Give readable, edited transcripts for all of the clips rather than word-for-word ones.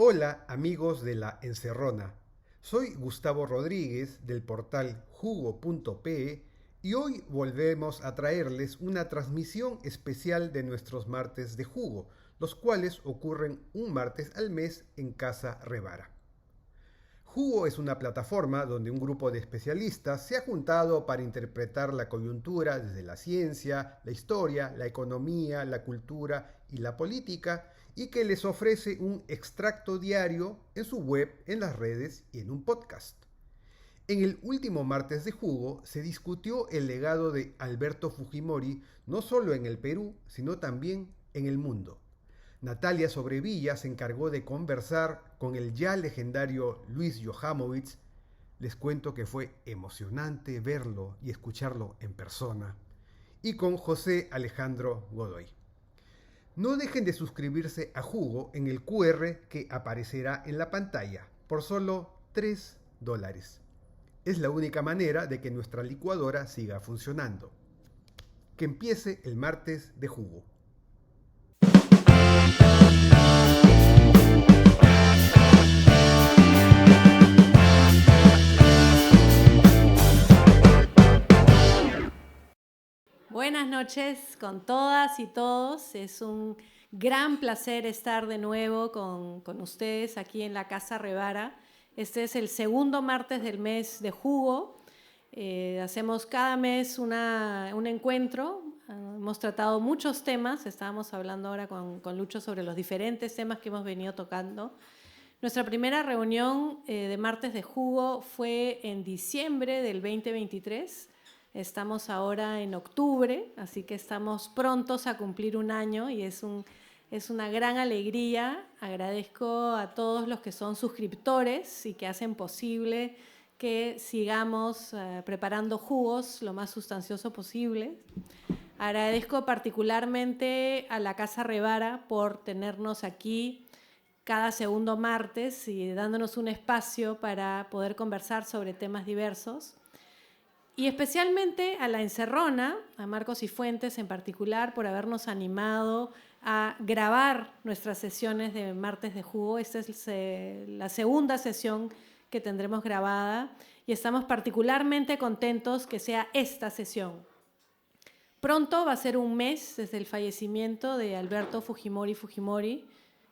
Hola amigos de La Encerrona, soy Gustavo Rodríguez del portal jugo.pe y hoy volvemos a traerles una transmisión especial de nuestros martes de jugo, los cuales ocurren un martes al mes en Casa Revara. Jugo es una plataforma donde un grupo de especialistas se ha juntado para interpretar la coyuntura desde la ciencia, la historia, la economía, la cultura y la política y que les ofrece un extracto diario en su web, en las redes y en un podcast. En el último martes de Jugo se discutió el legado de Alberto Fujimori no solo en el Perú, sino también en el mundo. Natalia Sobrevilla se encargó de conversar con el ya legendario Luis Johamovich. Les cuento que fue emocionante verlo y escucharlo en persona. Y con José Alejandro Godoy. No dejen de suscribirse a Jugo en el QR que aparecerá en la pantalla por solo $3. Es la única manera de que nuestra licuadora siga funcionando. Que empiece el martes de Jugo. Buenas noches con todas y todos. Es un gran placer estar de nuevo con ustedes aquí en la Casa Revara. Este es el segundo martes del mes de Jugo. Hacemos cada mes un encuentro. Hemos tratado muchos temas. Estábamos hablando ahora con Lucho sobre los diferentes temas que hemos venido tocando. Nuestra primera reunión de martes de Jugo fue en diciembre del 2023. Estamos ahora en octubre, así que estamos prontos a cumplir un año y es una gran alegría. Agradezco a todos los que son suscriptores y que hacen posible que sigamos preparando jugos lo más sustancioso posible. Agradezco particularmente a la Casa Revara por tenernos aquí cada segundo martes y dándonos un espacio para poder conversar sobre temas diversos. Y especialmente a La Encerrona, a Marcos y Fuentes en particular, por habernos animado a grabar nuestras sesiones de martes de jugo. Esta es la segunda sesión que tendremos grabada y estamos particularmente contentos que sea esta sesión. Pronto va a ser un mes desde el fallecimiento de Alberto Fujimori,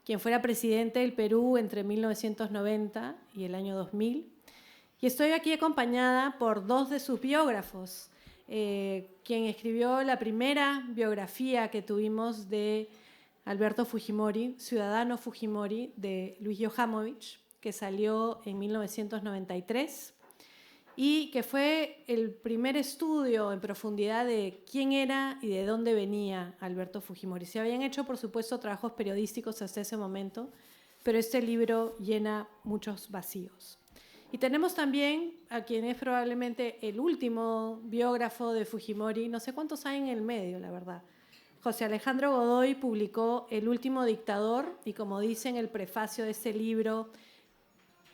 quien fuera presidente del Perú entre 1990 y el año 2000. Y estoy aquí acompañada por dos de sus biógrafos, quien escribió la primera biografía que tuvimos de Alberto Fujimori, Ciudadano Fujimori, de Luis Johamovich, que salió en 1993 y que fue el primer estudio en profundidad de quién era y de dónde venía Alberto Fujimori. Se habían hecho, por supuesto, trabajos periodísticos hasta ese momento, pero este libro llena muchos vacíos. Y tenemos también a quien es probablemente el último biógrafo de Fujimori, no sé cuántos hay en el medio, la verdad. José Alejandro Godoy publicó El último dictador y, como dice en el prefacio de este libro,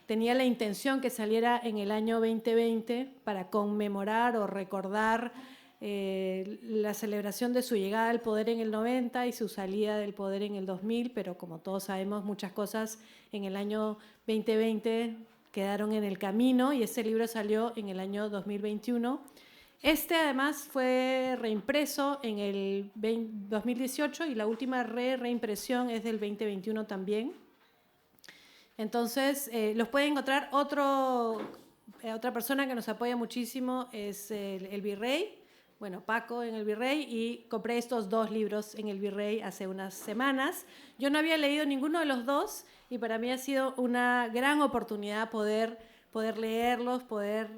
tenía la intención que saliera en el año 2020 para conmemorar o recordar la celebración de su llegada al poder en el 90 y su salida del poder en el 2000, pero como todos sabemos, muchas cosas en el año 2020 quedaron en el camino y ese libro salió en el año 2021. Este además fue reimpreso en el 2018 y la última reimpresión es del 2021 también. Entonces, los puede encontrar otra persona que nos apoya muchísimo, es el Virrey, bueno, Paco en el Virrey, y compré estos dos libros en el Virrey hace unas semanas. Yo no había leído ninguno de los dos y para mí ha sido una gran oportunidad poder leerlos, poder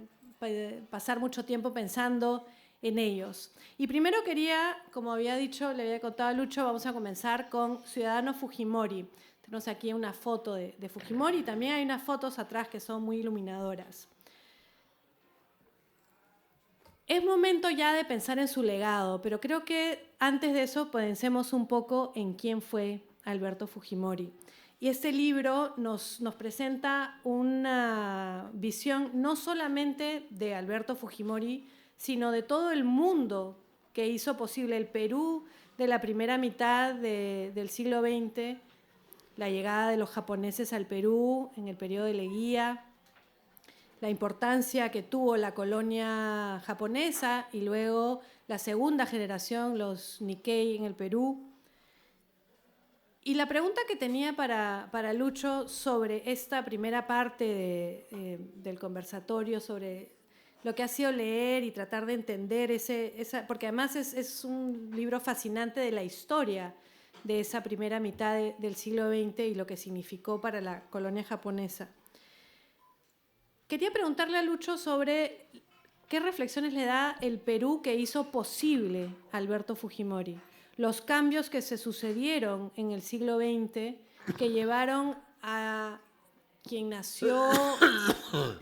pasar mucho tiempo pensando en ellos. Y primero quería, como había dicho, le había contado a Lucho, vamos a comenzar con Ciudadano Fujimori. Tenemos aquí una foto de Fujimori y también hay unas fotos atrás que son muy iluminadoras. Es momento ya de pensar en su legado, pero creo que antes de eso pensemos un poco en quién fue Alberto Fujimori. Y este libro nos presenta una visión no solamente de Alberto Fujimori, sino de todo el mundo que hizo posible el Perú de la primera mitad del siglo XX, la llegada de los japoneses al Perú en el periodo de Leguía, la importancia que tuvo la colonia japonesa y luego la segunda generación, los Nikkei en el Perú. Y la pregunta que tenía para Lucho sobre esta primera parte del conversatorio, sobre lo que ha sido leer y tratar de entender porque además es un libro fascinante de la historia de esa primera mitad del siglo XX y lo que significó para la colonia japonesa. Quería preguntarle a Lucho sobre qué reflexiones le da el Perú que hizo posible Alberto Fujimori, los cambios que se sucedieron en el siglo XX que llevaron a quien nació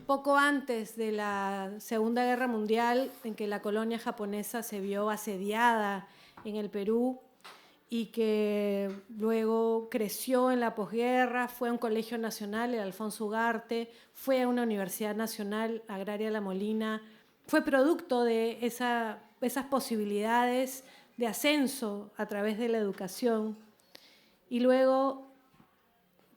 poco antes de la Segunda Guerra Mundial, en que la colonia japonesa se vio asediada en el Perú y que luego creció en la posguerra, fue a un colegio nacional, el Alfonso Ugarte, fue a una Universidad Nacional Agraria La Molina, fue producto de esas posibilidades de ascenso a través de la educación. Y luego,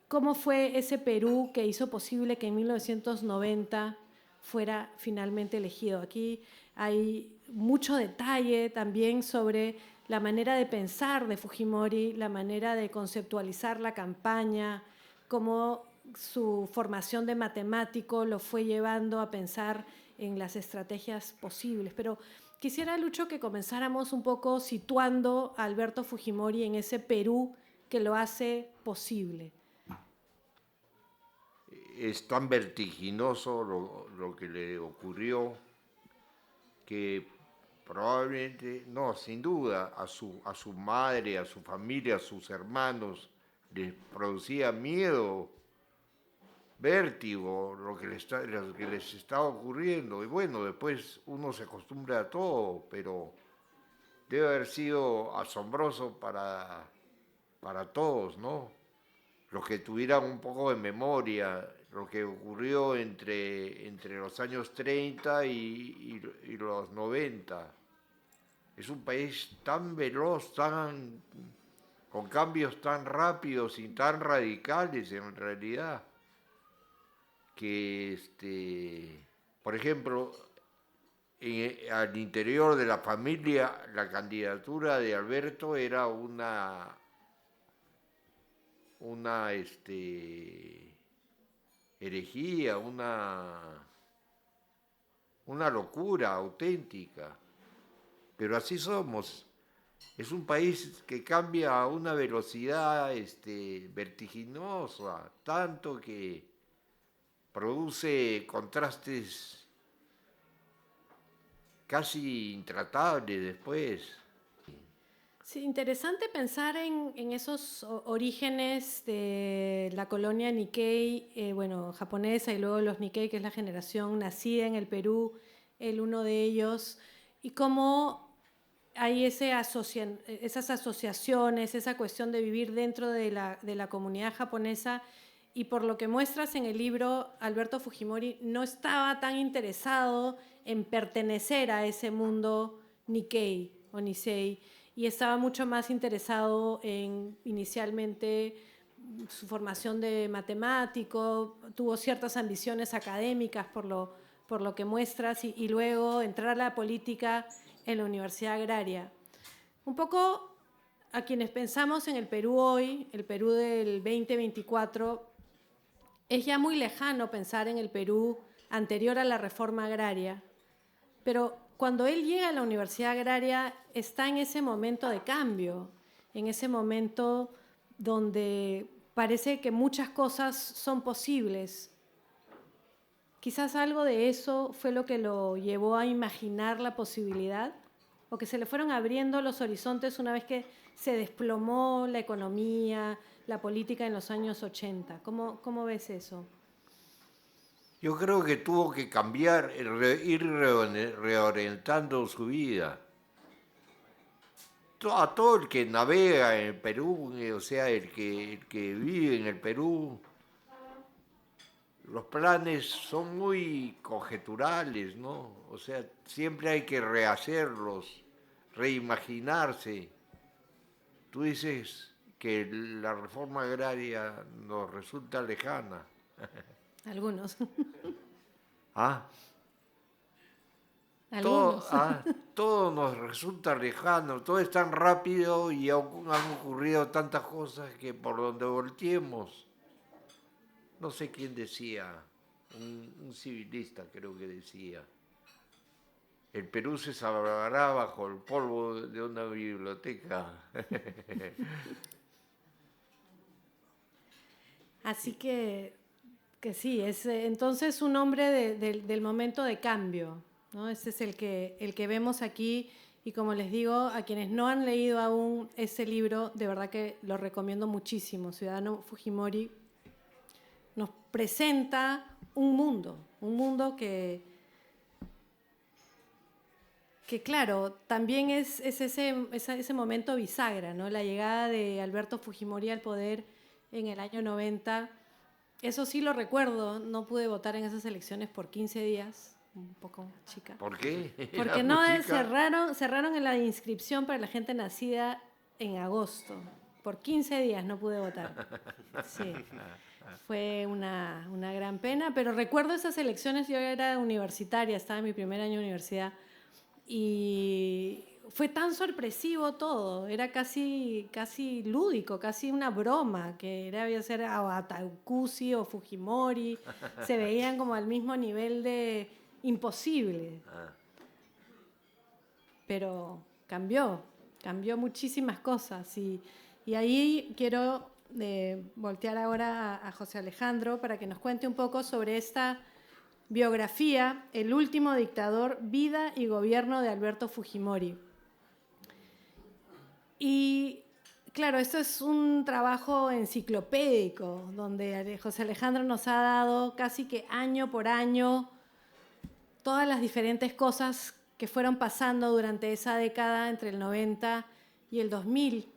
¿cómo fue ese Perú que hizo posible que en 1990 fuera finalmente elegido? Aquí hay mucho detalle también sobre la manera de pensar de Fujimori, la manera de conceptualizar la campaña, cómo su formación de matemático lo fue llevando a pensar en las estrategias posibles. Pero quisiera, Lucho, que comenzáramos un poco situando a Alberto Fujimori en ese Perú que lo hace posible. Es tan vertiginoso lo que le ocurrió que probablemente, no, sin duda, a su madre, a su familia, a sus hermanos, les producía miedo, vértigo, lo que les estaba ocurriendo. Y bueno, después uno se acostumbra a todo, pero debe haber sido asombroso para todos, ¿no? Los que tuvieran un poco de memoria, lo que ocurrió entre los años 30 y los 90. Es un país tan veloz, con cambios tan rápidos y tan radicales en realidad, que, por ejemplo, al interior de la familia, la candidatura de Alberto era una herejía, una locura auténtica. Pero así somos. Es un país que cambia a una velocidad vertiginosa, tanto que produce contrastes casi intratables después. Sí, interesante pensar en esos orígenes de la colonia Nikkei, japonesa, y luego los Nikkei, que es la generación nacida en el Perú, uno de ellos, y cómo hay esas asociaciones, esa cuestión de vivir dentro de la comunidad japonesa. Y por lo que muestras en el libro, Alberto Fujimori no estaba tan interesado en pertenecer a ese mundo Nikkei o Nisei, y estaba mucho más interesado en, inicialmente, su formación de matemático, tuvo ciertas ambiciones académicas por lo que muestras, y luego entrar a la política en la Universidad Agraria. Un poco a quienes pensamos en el Perú hoy, el Perú del 2024, es ya muy lejano pensar en el Perú anterior a la reforma agraria, pero cuando él llega a la Universidad Agraria está en ese momento de cambio, en ese momento donde parece que muchas cosas son posibles. Quizás algo de eso fue lo que lo llevó a imaginar la posibilidad, o que se le fueron abriendo los horizontes una vez que se desplomó la economía, la política en los años 80. ¿Cómo ves eso? Yo creo que tuvo que cambiar, ir reorientando su vida. A todo el que navega en el Perú, o sea, el que vive en el Perú, los planes son muy conjeturales, ¿no? O sea, siempre hay que rehacerlos, reimaginarse. Tú dices, que la reforma agraria nos resulta lejana. Algunos. ¿Ah? Algunos. Todo nos resulta lejano, todo es tan rápido y han ocurrido tantas cosas que por donde volteemos, no sé quién decía, un civilista creo que decía, el Perú se salvará bajo el polvo de una biblioteca. Así que sí, es entonces un hombre del momento de cambio, ¿no? Ese es el que vemos aquí, y como les digo, a quienes no han leído aún ese libro, de verdad que lo recomiendo muchísimo. Ciudadano Fujimori nos presenta un mundo que claro, también es ese momento bisagra, ¿no? La llegada de Alberto Fujimori al poder en el año 90. Eso sí lo recuerdo, no pude votar en esas elecciones por 15 días, un poco chica. ¿Por qué? Porque no cerraron en la inscripción para la gente nacida en agosto. Por 15 días no pude votar. Sí, fue una gran pena, pero recuerdo esas elecciones, yo era universitaria, estaba en mi primer año de universidad, y fue tan sorpresivo todo, era casi lúdico, casi una broma, que debía ser Watakusi o Fujimori, se veían como al mismo nivel de imposible. Pero cambió muchísimas cosas, y ahí quiero voltear ahora a José Alejandro para que nos cuente un poco sobre esta biografía, El último dictador, vida y gobierno de Alberto Fujimori. Y claro, esto es un trabajo enciclopédico, donde José Alejandro nos ha dado casi que año por año todas las diferentes cosas que fueron pasando durante esa década entre el 90 y el 2000.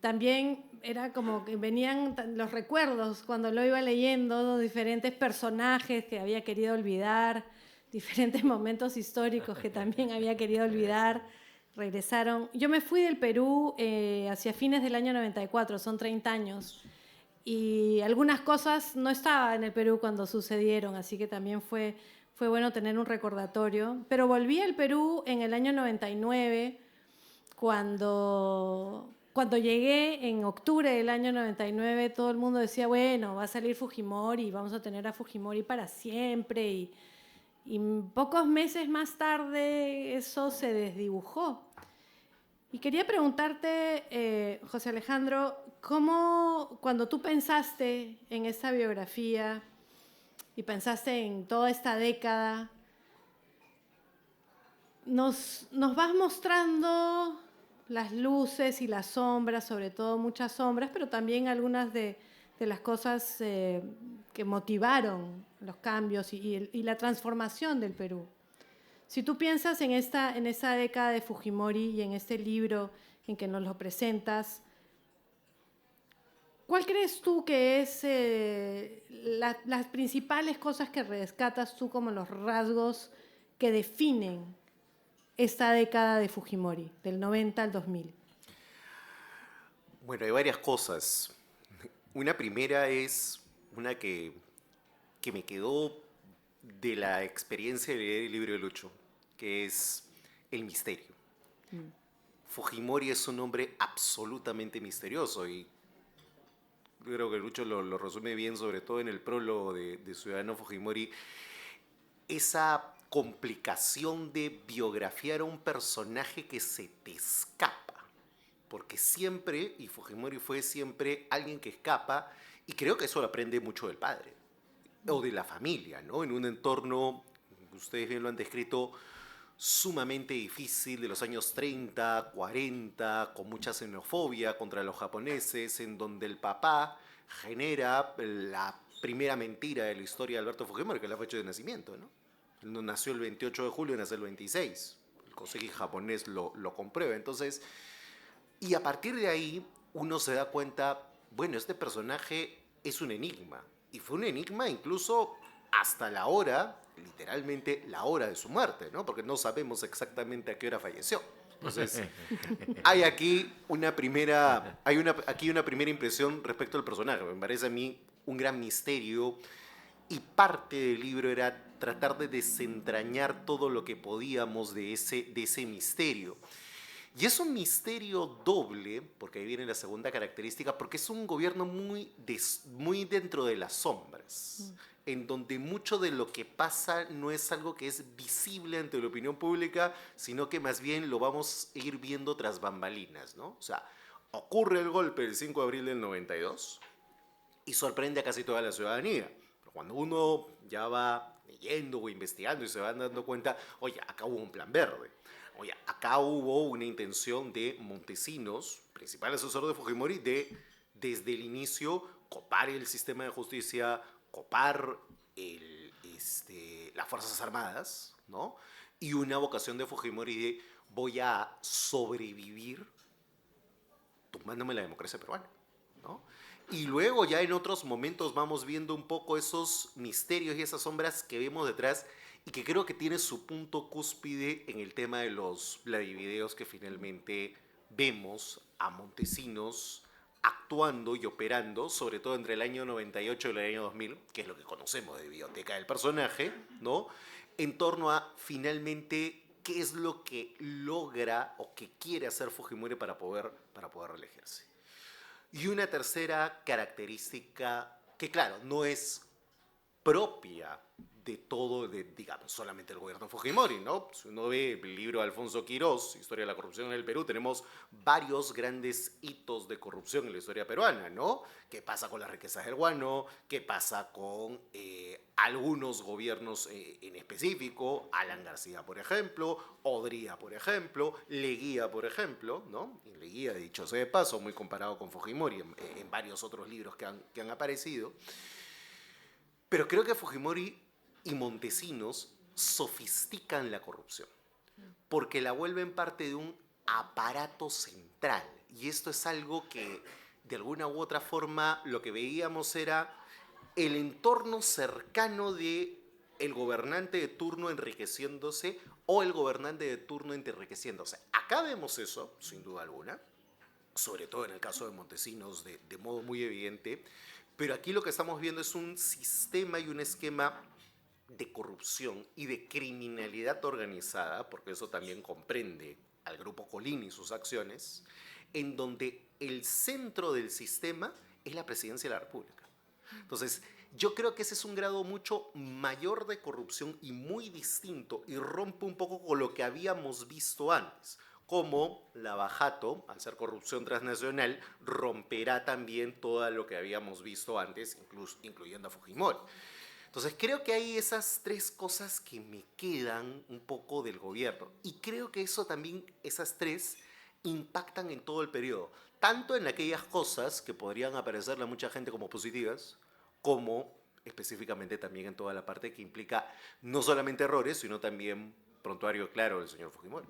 También era como que venían los recuerdos cuando lo iba leyendo, diferentes personajes que había querido olvidar, diferentes momentos históricos que también había querido olvidar, regresaron. Yo me fui del Perú hacia fines del año 94, son 30 años, y algunas cosas no estaba en el Perú cuando sucedieron, así que también fue bueno tener un recordatorio. Pero volví al Perú en el año 99, cuando llegué en octubre del año 99, todo el mundo decía, bueno, va a salir Fujimori, vamos a tener a Fujimori para siempre, y pocos meses más tarde eso se desdibujó. Y quería preguntarte, José Alejandro, ¿cómo, cuando tú pensaste en esta biografía y pensaste en toda esta década, nos vas mostrando las luces y las sombras, sobre todo muchas sombras, pero también algunas de las cosas que motivaron los cambios y la transformación del Perú? Si tú piensas en esta década de Fujimori y en este libro en que nos lo presentas, ¿cuál crees tú que es las principales cosas que rescatas tú como los rasgos que definen esta década de Fujimori, del 90 al 2000? Bueno, hay varias cosas. Una primera es una que me quedó de la experiencia de leer el libro de Lucho, que es el misterio. Fujimori es un hombre absolutamente misterioso, y creo que Lucho lo resume bien, sobre todo en el prólogo de Ciudadano Fujimori. Esa complicación de biografiar a un personaje que se te escapa, porque siempre, y Fujimori fue siempre alguien que escapa, y creo que eso lo aprende mucho del padre o de la familia, ¿no? En un entorno, ustedes bien lo han descrito, sumamente difícil, de los años 30, 40, con mucha xenofobia contra los japoneses, en donde el papá genera la primera mentira de la historia de Alberto Fujimori, que es la fecha de nacimiento, ¿no? Él nació el 28 de julio y nació el 26. El Koseki japonés lo comprueba. Entonces, y a partir de ahí, uno se da cuenta, bueno, este personaje es un enigma. Y fue un enigma incluso hasta la hora, literalmente la hora de su muerte, ¿no? Porque no sabemos exactamente a qué hora falleció. Entonces, hay aquí una primera impresión respecto al personaje. Me parece a mí un gran misterio y parte del libro era tratar de desentrañar todo lo que podíamos de ese misterio. Y es un misterio doble, porque ahí viene la segunda característica, porque es un gobierno muy dentro de las sombras, en donde mucho de lo que pasa no es algo que es visible ante la opinión pública, sino que más bien lo vamos a ir viendo tras bambalinas, ¿no? O sea, ocurre el golpe el 5 de abril del 92 y sorprende a casi toda la ciudadanía. Pero cuando uno ya va leyendo o investigando y se van dando cuenta, oye, acá hubo un plan verde. Oye, acá hubo una intención de Montesinos, principal asesor de Fujimori, de desde el inicio copar el sistema de justicia, copar las Fuerzas Armadas, ¿no? Y una vocación de Fujimori de voy a sobrevivir tumbándome la democracia peruana, ¿no? Y luego ya en otros momentos vamos viendo un poco esos misterios y esas sombras que vemos detrás y que creo que tiene su punto cúspide en el tema de los Vladivideos que finalmente vemos a Montesinos actuando y operando, sobre todo entre el año 98 y el año 2000, que es lo que conocemos de biblioteca del personaje, ¿no? En torno a finalmente qué es lo que logra o que quiere hacer Fujimori para poder reelegirse. Y una tercera característica que, claro, no es propia de todo, digamos, solamente el gobierno Fujimori, ¿no? Si uno ve el libro de Alfonso Quirós, Historia de la corrupción en el Perú, tenemos varios grandes hitos de corrupción en la historia peruana, ¿no? ¿Qué pasa con las riquezas del guano? ¿Qué pasa con algunos gobiernos en específico? Alan García, por ejemplo, Odría, por ejemplo, Leguía, por ejemplo, ¿no? Y Leguía, dicho sea de paso, muy comparado con Fujimori en varios otros libros que han aparecido. Pero creo que Fujimori y Montesinos sofistican la corrupción, porque la vuelven parte de un aparato central. Y esto es algo que, de alguna u otra forma, lo que veíamos era el entorno cercano de el gobernante de turno enriqueciéndose o el gobernante de turno enriqueciéndose. Acá vemos eso, sin duda alguna, sobre todo en el caso de Montesinos, de modo muy evidente. Pero aquí lo que estamos viendo es un sistema y un esquema de corrupción y de criminalidad organizada, porque eso también comprende al Grupo Colina y sus acciones, en donde el centro del sistema es la Presidencia de la República. Entonces, yo creo que ese es un grado mucho mayor de corrupción y muy distinto y rompe un poco con lo que habíamos visto antes. Como Lavajato, al ser corrupción transnacional, romperá también todo lo que habíamos visto antes, incluyendo a Fujimori. Entonces creo que hay esas tres cosas que me quedan un poco del gobierno. Y creo que eso también, esas tres, impactan en todo el periodo. Tanto en aquellas cosas que podrían aparecerle a mucha gente como positivas, como específicamente también en toda la parte que implica no solamente errores, sino también prontuario claro del señor Fujimori.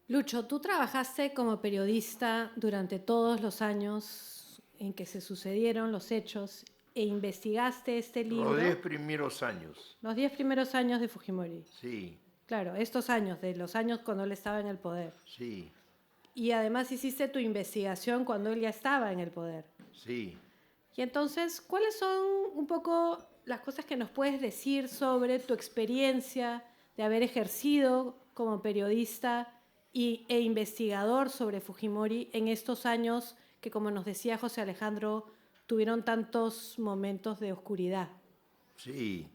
Lucho, tú trabajaste como periodista durante todos los años en que se sucedieron los hechos e investigaste este libro. Los 10 primeros años. Los 10 primeros años de Fujimori. Sí. Claro, estos años, de los años cuando él estaba en el poder. Sí. Y además hiciste tu investigación cuando él ya estaba en el poder. Sí. Y entonces, ¿cuáles son un poco las cosas que nos puedes decir sobre tu experiencia de haber ejercido como periodista e investigador sobre Fujimori en estos años que, como nos decía José Alejandro, tuvieron tantos momentos de oscuridad? Sí.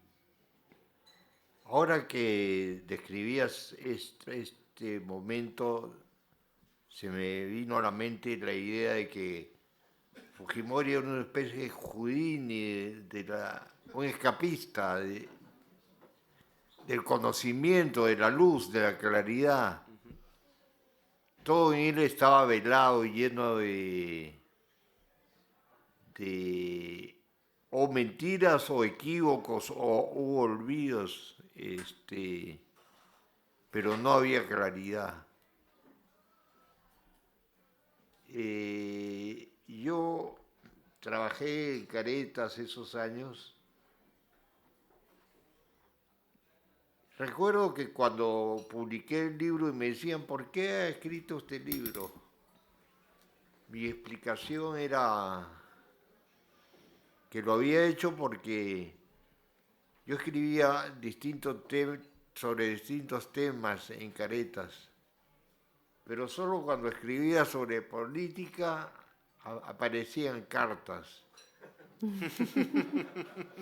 Ahora que describías este momento, se me vino a la mente la idea de que Fujimori era una especie de Houdini, un escapista del conocimiento, de la luz, de la claridad. Todo en él estaba velado y lleno de o mentiras o equívocos o olvidos, pero no había claridad. Yo trabajé en Caretas esos años Recuerdo que cuando publiqué el libro y me decían, ¿por qué ha escrito este libro? Mi explicación era que lo había hecho porque yo escribía sobre distintos temas en Caretas, pero solo cuando escribía sobre política aparecían cartas,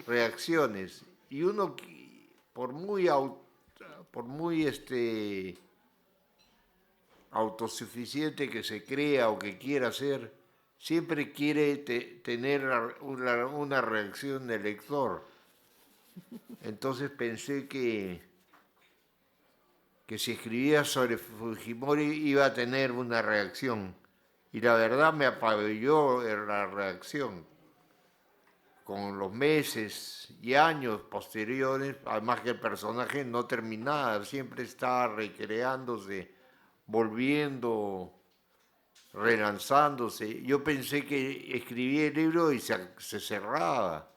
reacciones, y uno, por muy, autosuficiente que se crea o que quiera ser, siempre quiere tener una reacción del lector. Entonces pensé que si escribía sobre Fujimori iba a tener una reacción. Y la verdad me apaballó la reacción. Con los meses y años posteriores, además que el personaje no terminaba, siempre estaba recreándose, volviendo, relanzándose. Yo pensé que escribía el libro y se cerraba,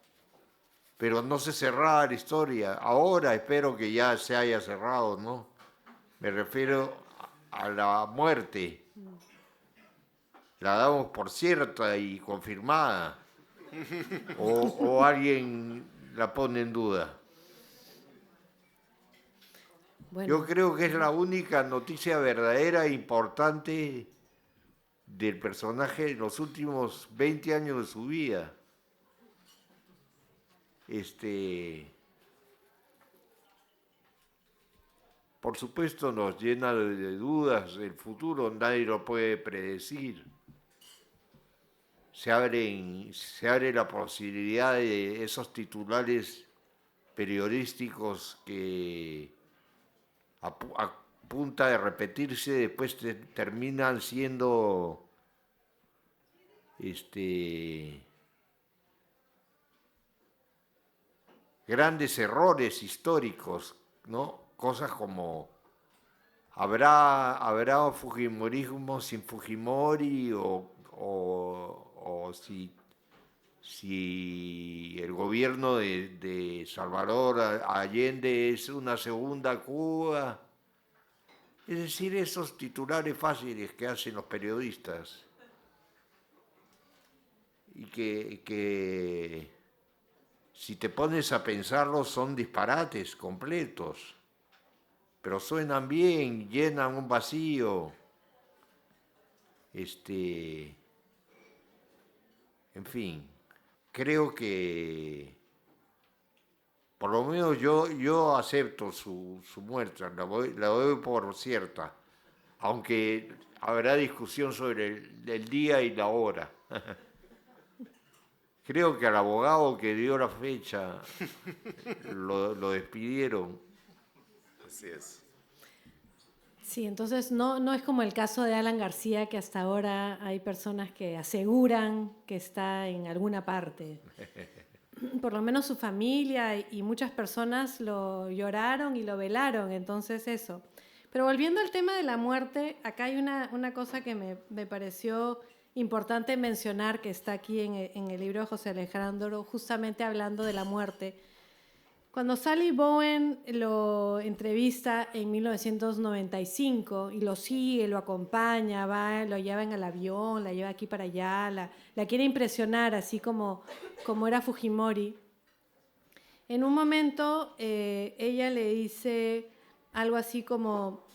pero no se cerraba la historia. Ahora espero que ya se haya cerrado, ¿no? Me refiero a la muerte. La damos por cierta y confirmada. O alguien la pone en duda. Bueno, Yo creo que es la única noticia verdadera e importante del personaje en los últimos 20 años de su vida. Por supuesto nos llena de dudas el futuro, nadie lo puede predecir. Se abre la posibilidad de esos titulares periodísticos que a punta de repetirse después terminan siendo grandes errores históricos, ¿no? Cosas como ¿habrá Fujimorismo sin Fujimori o si el gobierno de Salvador Allende es una segunda Cuba? Es decir, esos titulares fáciles que hacen los periodistas y que si te pones a pensarlo son disparates completos, pero suenan bien, llenan un vacío. En fin, creo que por lo menos yo acepto su muerte, la doy por cierta, aunque habrá discusión sobre el día y la hora. Creo que al abogado que dio la fecha lo despidieron. Así es. sí, entonces no es como el caso de Alan García, que hasta ahora hay personas que aseguran que está en alguna parte. Por lo menos su familia y muchas personas lo lloraron y lo velaron, entonces eso. Pero volviendo al tema de la muerte, acá hay una cosa que me pareció importante mencionar, que está aquí en el libro de José Alejandro, justamente hablando de la muerte. Cuando Sally Bowen lo entrevista en 1995 y lo sigue, lo acompaña, lo lleva en el avión, la lleva aquí para allá, la quiere impresionar, así como era Fujimori. En un momento ella le dice algo así como,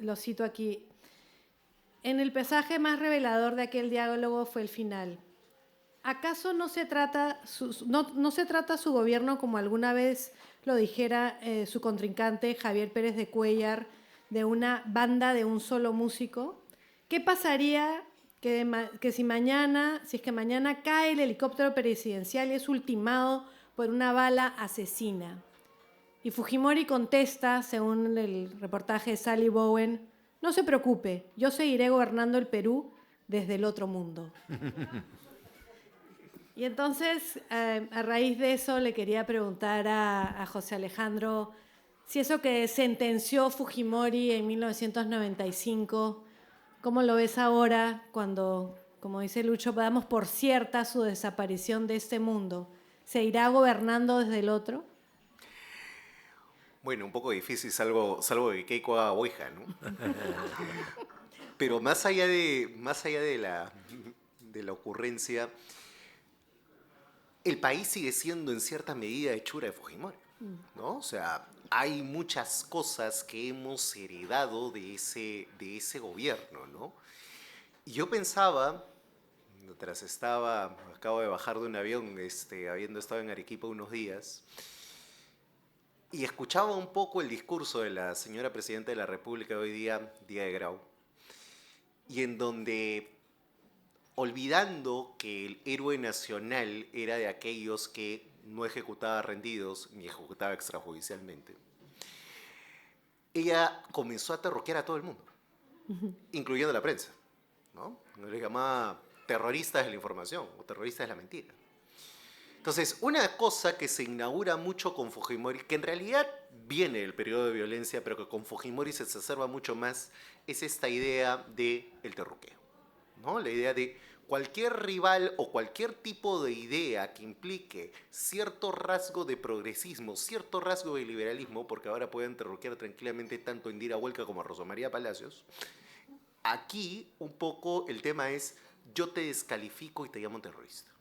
lo cito aquí, en el pasaje más revelador de aquel diálogo fue el final. ¿Acaso no se trata su gobierno como alguna vez lo dijera su contrincante Javier Pérez de Cuéllar, de una banda de un solo músico? ¿Qué pasaría si es que mañana cae el helicóptero presidencial y es ultimado por una bala asesina? Y Fujimori contesta, según el reportaje de Sally Bowen, no se preocupe, yo seguiré gobernando el Perú desde el otro mundo. Y entonces, a raíz de eso, le quería preguntar a José Alejandro si eso que sentenció Fujimori en 1995, ¿cómo lo ves ahora cuando, como dice Lucho, damos por cierta su desaparición de este mundo? ¿Se irá gobernando desde el otro? Bueno, un poco difícil, salvo que Keiko haga Ouija, ¿no? Pero más allá de la ocurrencia, el país sigue siendo en cierta medida hechura de Fujimori, ¿no? O sea, hay muchas cosas que hemos heredado de ese gobierno, ¿no? Y yo pensaba, mientras acabo de bajar de un avión, habiendo estado en Arequipa unos días, y escuchaba un poco el discurso de la señora Presidenta de la República hoy día, Día de Grau, y en donde, olvidando que el héroe nacional era de aquellos que no ejecutaba rendidos ni ejecutaba extrajudicialmente, ella comenzó a terroquear a todo el mundo, incluyendo a la prensa, ¿no? Le llamaba terroristas de la información o terroristas de la mentira. Entonces, una cosa que se inaugura mucho con Fujimori, que en realidad viene del periodo de violencia, pero que con Fujimori se exacerba mucho más, es esta idea del terruqueo, ¿no? La idea de cualquier rival o cualquier tipo de idea que implique cierto rasgo de progresismo, cierto rasgo de liberalismo, porque ahora pueden terruquear tranquilamente tanto a Indira Huelca como a Rosa María Palacios. Aquí un poco el tema es: yo te descalifico y te llamo terrorista.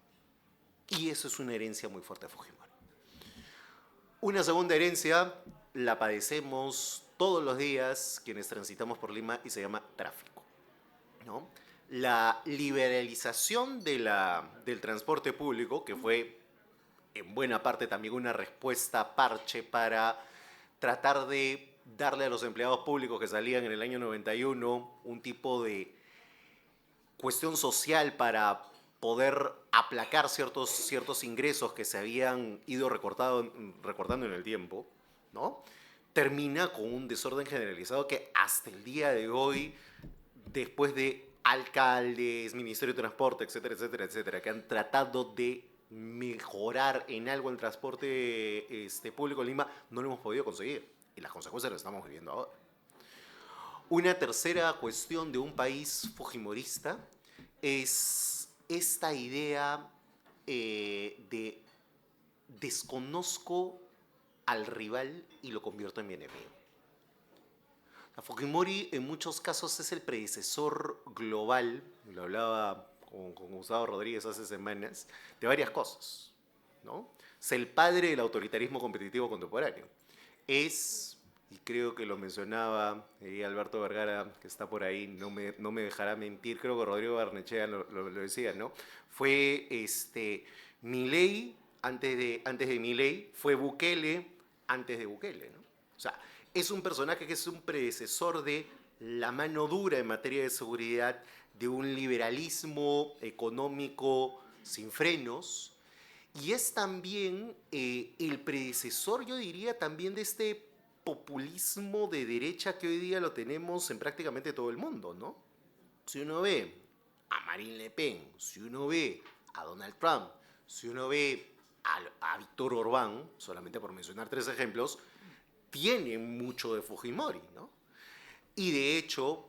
Y eso es una herencia muy fuerte de Fujimori. Una segunda herencia la padecemos todos los días quienes transitamos por Lima y se llama tráfico, ¿no? La liberalización del transporte público, que fue en buena parte también una respuesta parche para tratar de darle a los empleados públicos que salían en el año 91 un tipo de cuestión social para poder aplacar ciertos ingresos que se habían ido recortando en el tiempo, ¿no? Termina con un desorden generalizado que hasta el día de hoy, después de alcaldes, Ministerio de Transporte, etcétera, etcétera, etcétera, que han tratado de mejorar en algo el transporte público en Lima, no lo hemos podido conseguir. Y las consecuencias las estamos viviendo ahora. Una tercera cuestión de un país fujimorista es esta idea de desconozco al rival y lo convierto en mi enemigo. Fujimori en muchos casos es el predecesor global, lo hablaba con Gustavo Rodríguez hace semanas, de varias cosas, ¿no? Es el padre del autoritarismo competitivo contemporáneo. Es, y creo que lo mencionaba Alberto Vergara, que está por ahí, no me dejará mentir, creo que Rodrigo Barnechea lo decía, ¿no? Fue Milei antes de Milei, fue Bukele antes de Bukele, ¿no? O sea, es un personaje que es un predecesor de la mano dura en materia de seguridad, de un liberalismo económico sin frenos, y es también el predecesor, yo diría, también de este populismo de derecha que hoy día lo tenemos en prácticamente todo el mundo, ¿no? Si uno ve a Marine Le Pen, si uno ve a Donald Trump, si uno ve a Víctor Orbán, solamente por mencionar 3 ejemplos, tiene mucho de Fujimori, ¿no? Y de hecho,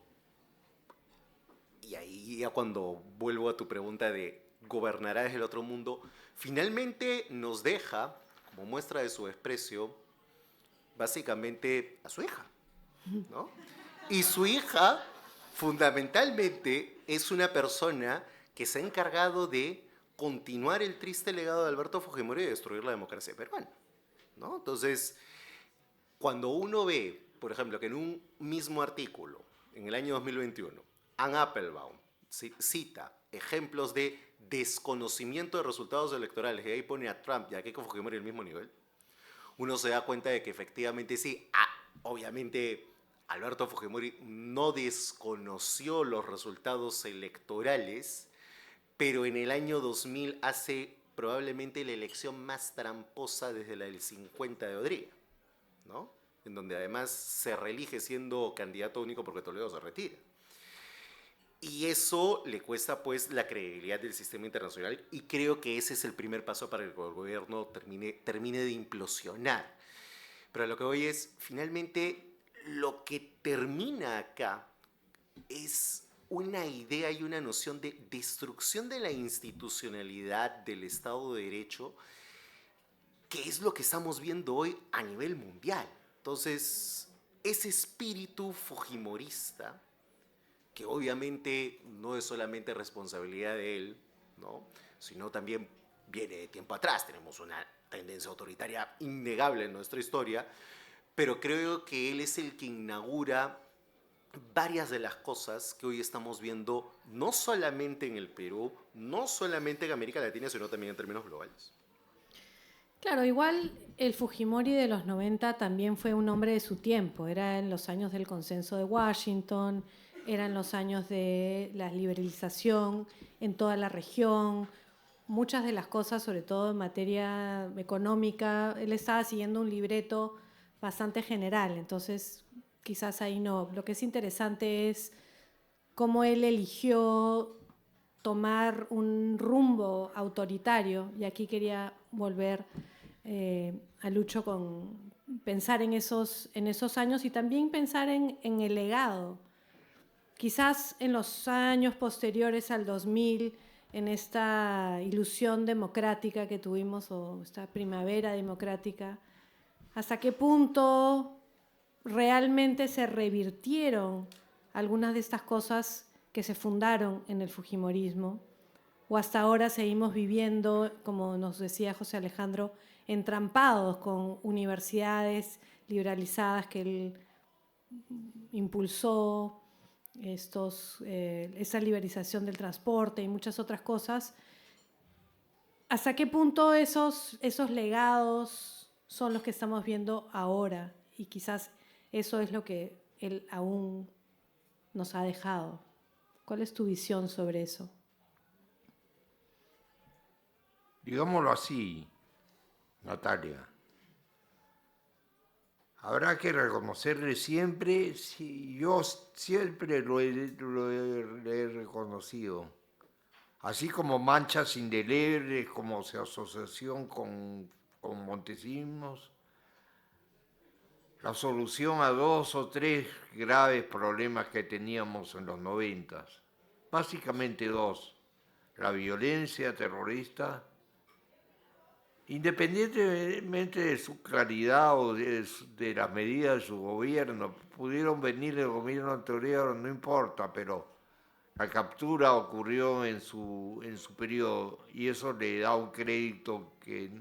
y ahí ya cuando vuelvo a tu pregunta de ¿gobernará desde el otro mundo?, finalmente nos deja, como muestra de su desprecio, básicamente a su hija, ¿no? Y su hija, fundamentalmente, es una persona que se ha encargado de continuar el triste legado de Alberto Fujimori y de destruir la democracia peruana, ¿no? Entonces, cuando uno ve, por ejemplo, que en un mismo artículo, en el año 2021, Ann Applebaum cita ejemplos de desconocimiento de resultados electorales, y ahí pone a Trump y a Keiko Fujimori al mismo nivel, uno se da cuenta de que efectivamente sí, obviamente Alberto Fujimori no desconoció los resultados electorales, pero en el año 2000 hace probablemente la elección más tramposa desde la del 50 de Odría, ¿no? En donde además se reelige siendo candidato único porque Toledo se retira. Y eso le cuesta pues la credibilidad del sistema internacional, y creo que ese es el primer paso para que el gobierno termine de implosionar. Pero lo que voy es, finalmente, lo que termina acá es una idea y una noción de destrucción de la institucionalidad del Estado de Derecho, que es lo que estamos viendo hoy a nivel mundial, Entonces, ese espíritu fujimorista, que obviamente no es solamente responsabilidad de él, ¿no? Sino también viene de tiempo atrás. Tenemos una tendencia autoritaria innegable en nuestra historia, pero creo que él es el que inaugura varias de las cosas que hoy estamos viendo, no solamente en el Perú, no solamente en América Latina, sino también en términos globales. Claro, igual el Fujimori de los 90 también fue un hombre de su tiempo. Era en los años del consenso de Washington, eran los años de la liberalización en toda la región. Muchas de las cosas, sobre todo en materia económica, él estaba siguiendo un libreto bastante general. Entonces, quizás ahí no. Lo que es interesante es cómo él eligió tomar un rumbo autoritario, y aquí quería volver a Lucho con pensar en esos años y también pensar en el legado. Quizás en los años posteriores al 2000, en esta ilusión democrática que tuvimos, o esta primavera democrática, ¿hasta qué punto realmente se revirtieron algunas de estas cosas que se fundaron en el fujimorismo? ¿O hasta ahora seguimos viviendo, como nos decía José Alejandro, entrampados con universidades liberalizadas que él impulsó, esa liberalización del transporte y muchas otras cosas? ¿Hasta qué punto esos legados son los que estamos viendo ahora? Y quizás eso es lo que él aún nos ha dejado. ¿Cuál es tu visión sobre eso? Digámoslo así, Natalia. Habrá que reconocerle siempre, yo siempre lo he reconocido, así como manchas indelebles, como su asociación con Montesinos, la solución a 2 o 3 graves problemas que teníamos en los 90, básicamente 2, la violencia terrorista, independientemente de su claridad o de las medidas de su gobierno, pudieron venir del gobierno anterior, no importa, pero la captura ocurrió en su periodo y eso le da un crédito que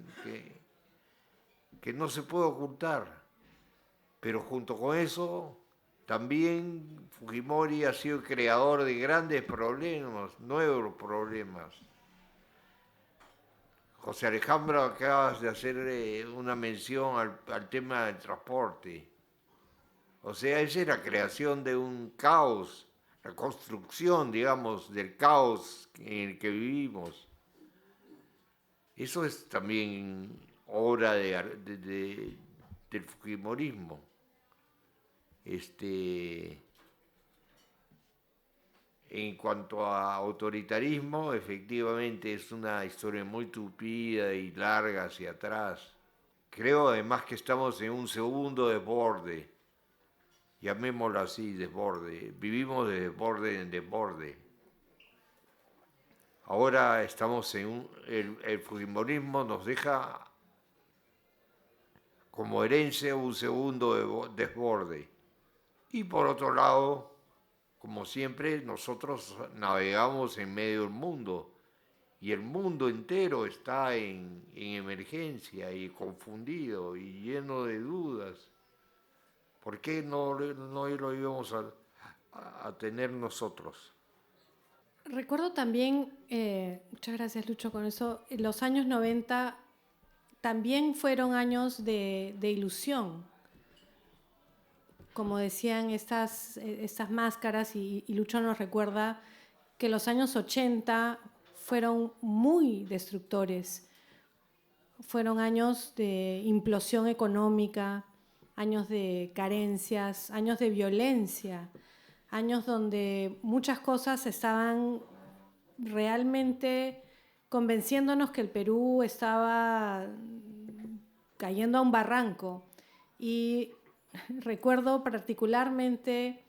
no se puede ocultar. Pero junto con eso, también Fujimori ha sido creador de grandes problemas, nuevos problemas. José Alejandro, acabas de hacer una mención al tema del transporte. O sea, esa es la creación de un caos, la construcción, digamos, del caos en el que vivimos. Eso es también obra del fujimorismo. En cuanto a autoritarismo, efectivamente es una historia muy tupida y larga hacia atrás. Creo además que estamos en un segundo desborde, llamémoslo así, desborde. Vivimos de desborde en desborde. Ahora estamos en el fujimorismo nos deja como herencia un segundo desborde. Y por otro lado, como siempre, nosotros navegamos en medio del mundo y el mundo entero está en emergencia y confundido y lleno de dudas. ¿Por qué no lo íbamos a tener nosotros? Recuerdo también, muchas gracias Lucho con eso, los años 90 también fueron años de ilusión. Como decían estas máscaras, y Lucho nos recuerda que los años 80 fueron muy destructores. Fueron años de implosión económica, años de carencias, años de violencia, años donde muchas cosas estaban realmente convenciéndonos que el Perú estaba cayendo a un barranco. Y recuerdo particularmente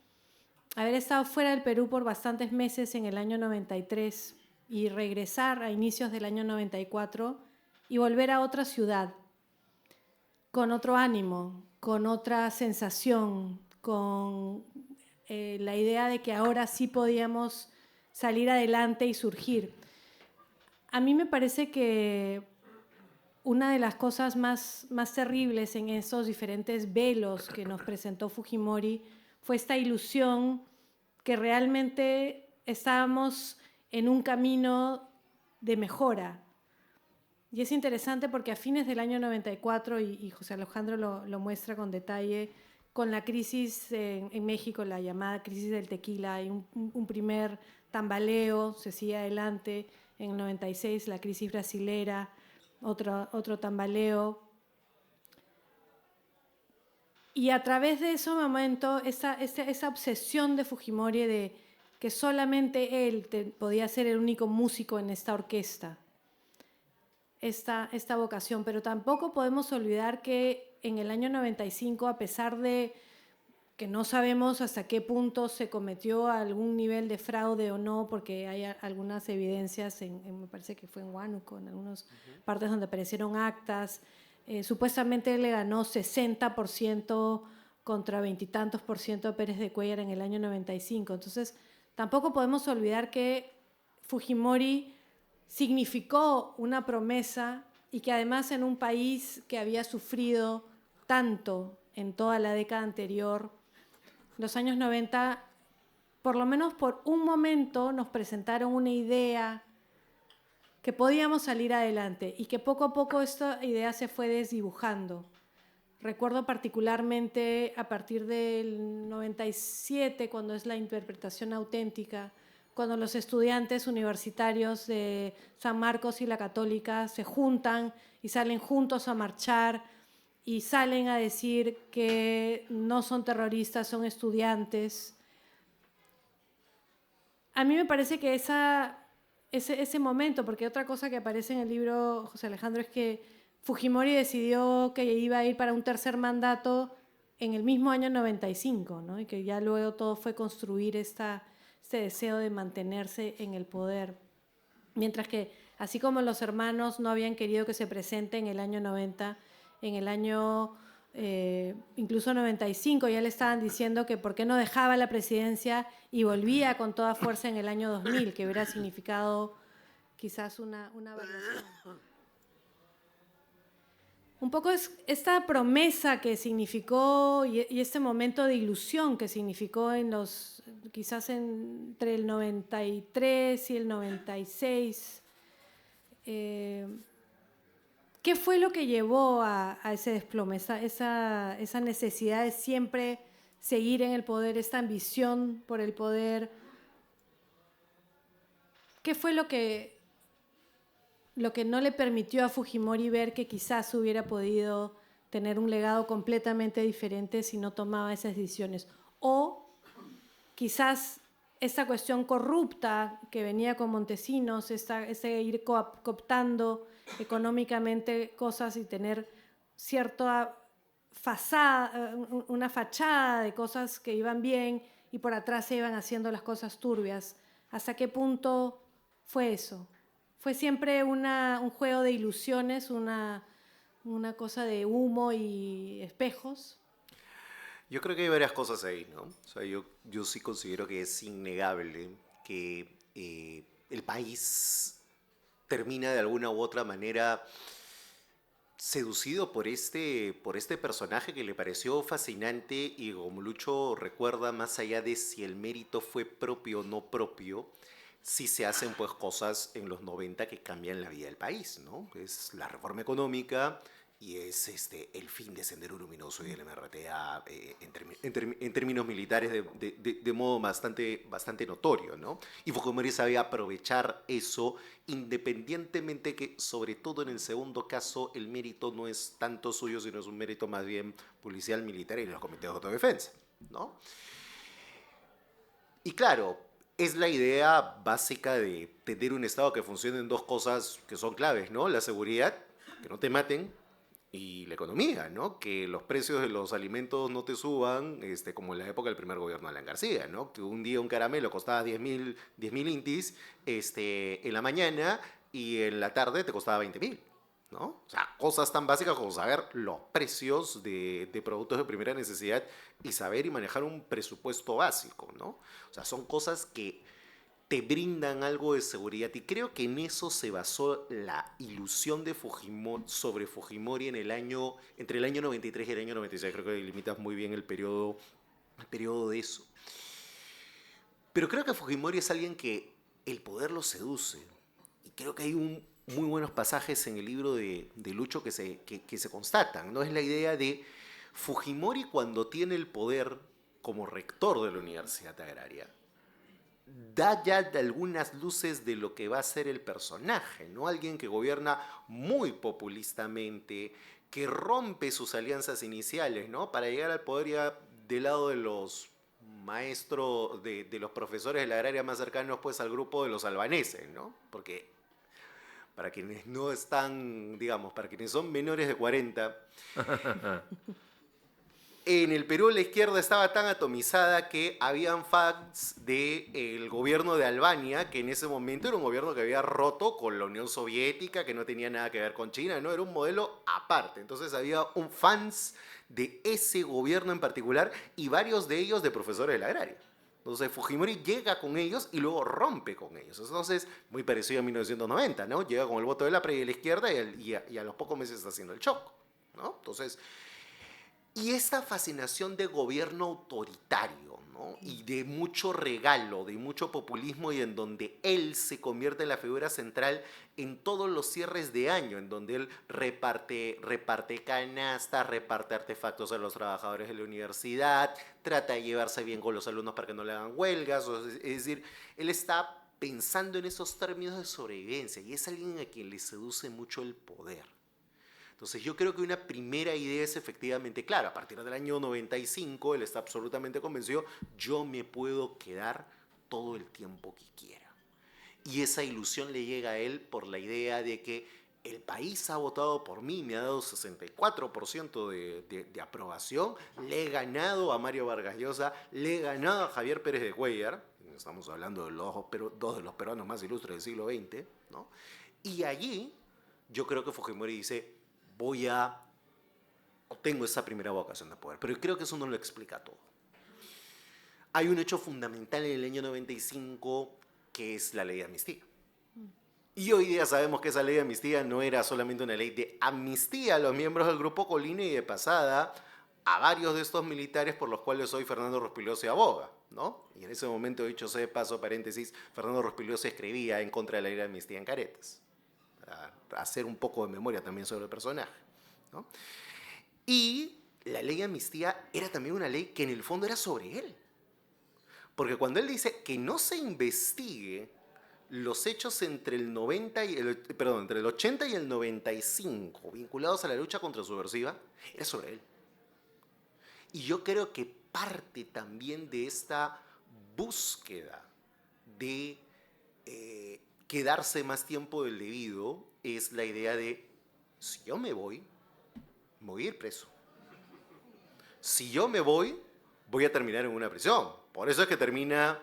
haber estado fuera del Perú por bastantes meses en el año 93 y regresar a inicios del año 94 y volver a otra ciudad con otro ánimo, con otra sensación, con la idea de que ahora sí podíamos salir adelante y surgir. A mí me parece que una de las cosas más terribles en esos diferentes velos que nos presentó Fujimori fue esta ilusión que realmente estábamos en un camino de mejora. Y es interesante porque a fines del año 94, y José Alejandro lo muestra con detalle, con la crisis en México, la llamada crisis del tequila, hay un primer tambaleo, se sigue adelante. En el 96, la crisis brasilera, otro tambaleo. Y a través de ese momento, esa obsesión de Fujimori de que solamente él podía ser el único músico en esta orquesta, esta vocación. Pero tampoco podemos olvidar que en el año 95, a pesar de que no sabemos hasta qué punto se cometió algún nivel de fraude o no, porque hay algunas evidencias, me parece que fue en Huánuco, en algunas partes donde aparecieron actas. Supuestamente le ganó 60% contra 20 y tantos % a Pérez de Cuéllar en el año 95. Entonces, tampoco podemos olvidar que Fujimori significó una promesa y que además en un país que había sufrido tanto en toda la década anterior, los años 90, por lo menos por un momento, nos presentaron una idea que podíamos salir adelante y que poco a poco esta idea se fue desdibujando. Recuerdo particularmente a partir del 97, cuando es la interpretación auténtica, cuando los estudiantes universitarios de San Marcos y la Católica se juntan y salen juntos a marchar y salen a decir que no son terroristas, son estudiantes. A mí me parece que ese momento, porque otra cosa que aparece en el libro, José Alejandro, es que Fujimori decidió que iba a ir para un tercer mandato en el mismo año 95, ¿no? Y que ya luego todo fue construir este deseo de mantenerse en el poder. Mientras que, así como los hermanos no habían querido que se presente en el año 90, en el año incluso 95 ya le estaban diciendo que por qué no dejaba la presidencia y volvía con toda fuerza en el año 2000, que hubiera significado quizás una variación. Un poco es esta promesa que significó y este momento de ilusión que significó quizás entre el 93 y el 96. ¿Qué fue lo que llevó a ese desplome, esa necesidad de siempre seguir en el poder, esta ambición por el poder? ¿Qué fue lo que no le permitió a Fujimori ver que quizás hubiera podido tener un legado completamente diferente si no tomaba esas decisiones? O quizás esta cuestión corrupta que venía con Montesinos, ese ir cooptando económicamente cosas y tener cierta una fachada de cosas que iban bien y por atrás se iban haciendo las cosas turbias. ¿Hasta qué punto fue eso? ¿Fue siempre un juego de ilusiones, una cosa de humo y espejos? Yo creo que hay varias cosas ahí, ¿no? O sea, yo sí considero que es innegable que el país termina de alguna u otra manera seducido por este personaje que le pareció fascinante y como Lucho recuerda, más allá de si el mérito fue propio o no propio, sí se hacen pues cosas en los 90 que cambian la vida del país, ¿no? Es la reforma económica y es el fin de Sendero Luminoso y del MRTA en términos militares de modo bastante notorio, ¿no? Y Fujimori sabía aprovechar eso, independientemente que, sobre todo en el segundo caso, el mérito no es tanto suyo, sino es un mérito más bien policial, militar y de los comités de autodefensa, ¿no? Y claro, es la idea básica de tener un Estado que funcione en dos cosas que son claves, ¿no? La seguridad, que no te maten, y la economía, ¿no? Que los precios de los alimentos no te suban, como en la época del primer gobierno de Alan García, ¿no? Que un día un caramelo costaba 10.000 intis en la mañana y en la tarde te costaba 20.000. ¿no? O sea, cosas tan básicas como saber los precios de productos de primera necesidad y saber y manejar un presupuesto básico, ¿no? O sea, son cosas que te brindan algo de seguridad y creo que en eso se basó la ilusión de Fujimori sobre Fujimori entre el año 93 y el año 96. Creo que delimitas muy bien el periodo de eso. Pero creo que Fujimori es alguien que el poder lo seduce. Y creo que hay muy buenos pasajes en el libro de Lucho que se constatan, ¿no? Es la idea de Fujimori cuando tiene el poder como rector de la Universidad Agraria. Da ya algunas luces de lo que va a ser el personaje, ¿no? Alguien que gobierna muy populistamente, que rompe sus alianzas iniciales, ¿no? Para llegar al poder ya del lado de los maestros, de los profesores de la agraria más cercanos, pues al grupo de los albaneses, ¿no? Porque para quienes no están, digamos, para quienes son menores de 40, en el Perú la izquierda estaba tan atomizada que habían fans del gobierno de Albania, que en ese momento era un gobierno que había roto con la Unión Soviética, que no tenía nada que ver con China, ¿no? Era un modelo aparte. Entonces había fans de ese gobierno en particular y varios de ellos de profesores de la agraria. Entonces Fujimori llega con ellos y luego rompe con ellos. Entonces, muy parecido a 1990, ¿no? Llega con el voto de la PRI y de la izquierda y a los pocos meses está haciendo el shock, ¿no? Entonces, y esta fascinación de gobierno autoritario, ¿no? Y de mucho regalo, de mucho populismo y en donde él se convierte en la figura central en todos los cierres de año, en donde él reparte canastas, reparte artefactos a los trabajadores de la universidad, trata de llevarse bien con los alumnos para que no le hagan huelgas, es decir, él está pensando en esos términos de sobrevivencia y es alguien a quien le seduce mucho el poder. Entonces yo creo que una primera idea es efectivamente, claro, a partir del año 95 él está absolutamente convencido, yo me puedo quedar todo el tiempo que quiera. Y esa ilusión le llega a él por la idea de que el país ha votado por mí, me ha dado 64% de aprobación, le he ganado a Mario Vargas Llosa, le he ganado a Javier Pérez de Cuéllar, estamos hablando de dos de los peruanos más ilustres del siglo XX, ¿no? Y allí yo creo que Fujimori dice, tengo esa primera vocación de poder, pero creo que eso no lo explica todo. Hay un hecho fundamental en el año 95 que es la ley de amnistía. Y hoy día sabemos que esa ley de amnistía no era solamente una ley de amnistía a los miembros del Grupo Colina y de pasada a varios de estos militares por los cuales hoy Fernando Rospigliosi aboga, ¿no? Y en ese momento, dicho sea de paso, paréntesis, Fernando Rospigliosi escribía en contra de la ley de amnistía en Caretas. Hacer un poco de memoria también sobre el personaje, ¿no? Y la ley de amnistía era también una ley que en el fondo era sobre él. Porque cuando él dice que no se investigue los hechos entre el 80 y el 95 vinculados a la lucha contra subversiva, era sobre él. Y yo creo que parte también de esta búsqueda de quedarse más tiempo del debido es la idea de, si yo me voy a ir preso. Si yo me voy a terminar en una prisión. Por eso es que termina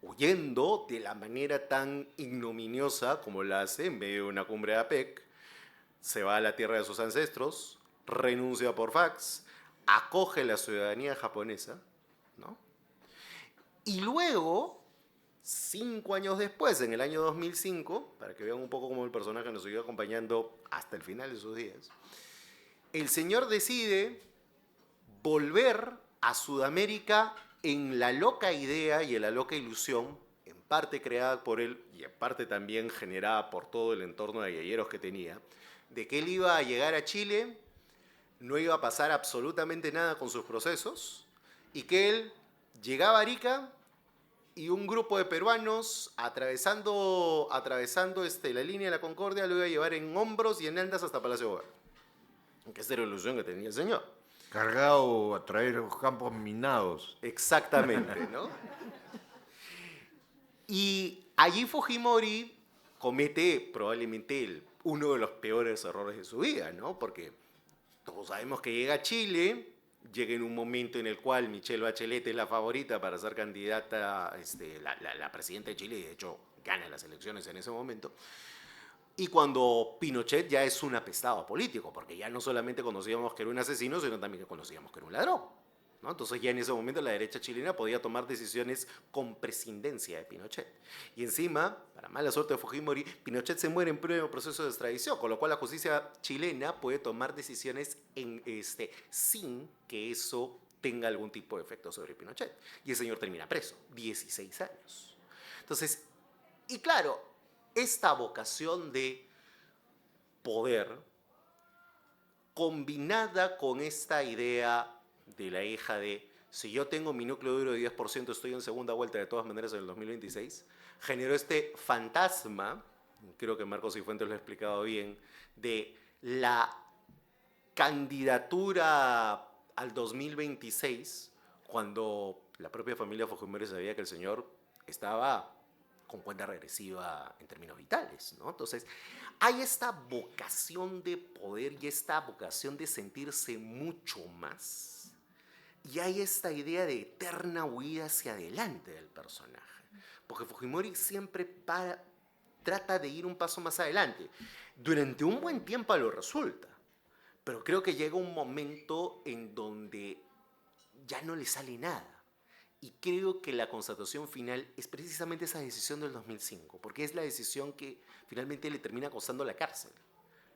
huyendo de la manera tan ignominiosa como la hace en medio de una cumbre de APEC. Se va a la tierra de sus ancestros, renuncia por fax, acoge la ciudadanía japonesa, ¿no? Y luego, 5 años después, en el año 2005, para que vean un poco cómo el personaje nos siguió acompañando hasta el final de sus días, el señor decide volver a Sudamérica en la loca idea y en la loca ilusión, en parte creada por él y en parte también generada por todo el entorno de galleros que tenía, de que él iba a llegar a Chile, no iba a pasar absolutamente nada con sus procesos y que él llegaba a Arica y un grupo de peruanos atravesando la línea de la Concordia lo iba a llevar en hombros y en andas hasta Palacio de Gobierno. Que esa era la ilusión que tenía el señor. Cargado a traer los campos minados. Exactamente, ¿no? Y allí Fujimori comete probablemente uno de los peores errores de su vida, ¿no? Porque todos sabemos que llega a Chile, llega en un momento en el cual Michelle Bachelet es la favorita para ser candidata, la presidenta de Chile, y de hecho gana las elecciones en ese momento. Y cuando Pinochet ya es un apestado político, porque ya no solamente conocíamos que era un asesino, sino también que conocíamos que era un ladrón, ¿no? Entonces ya en ese momento la derecha chilena podía tomar decisiones con prescindencia de Pinochet. Y encima, para mala suerte de Fujimori, Pinochet se muere en pleno proceso de extradición, con lo cual la justicia chilena puede tomar decisiones sin que eso tenga algún tipo de efecto sobre Pinochet. Y el señor termina preso, 16 años. Entonces, y claro, esta vocación de poder, combinada con esta idea de la hija de si yo tengo mi núcleo duro de 10%, estoy en segunda vuelta de todas maneras en el 2026, generó este fantasma, creo que Marcos Cifuentes lo ha explicado bien, de la candidatura al 2026, cuando la propia familia Fujimori sabía que el señor estaba con cuenta regresiva en términos vitales, ¿no? Entonces, hay esta vocación de poder y esta vocación de sentirse mucho más. Y hay esta idea de eterna huida hacia adelante del personaje. Porque Fujimori siempre trata de ir un paso más adelante. Durante un buen tiempo lo resulta. Pero creo que llega un momento en donde ya no le sale nada. Y creo que la constatación final es precisamente esa decisión del 2005, porque es la decisión que finalmente le termina costando la cárcel.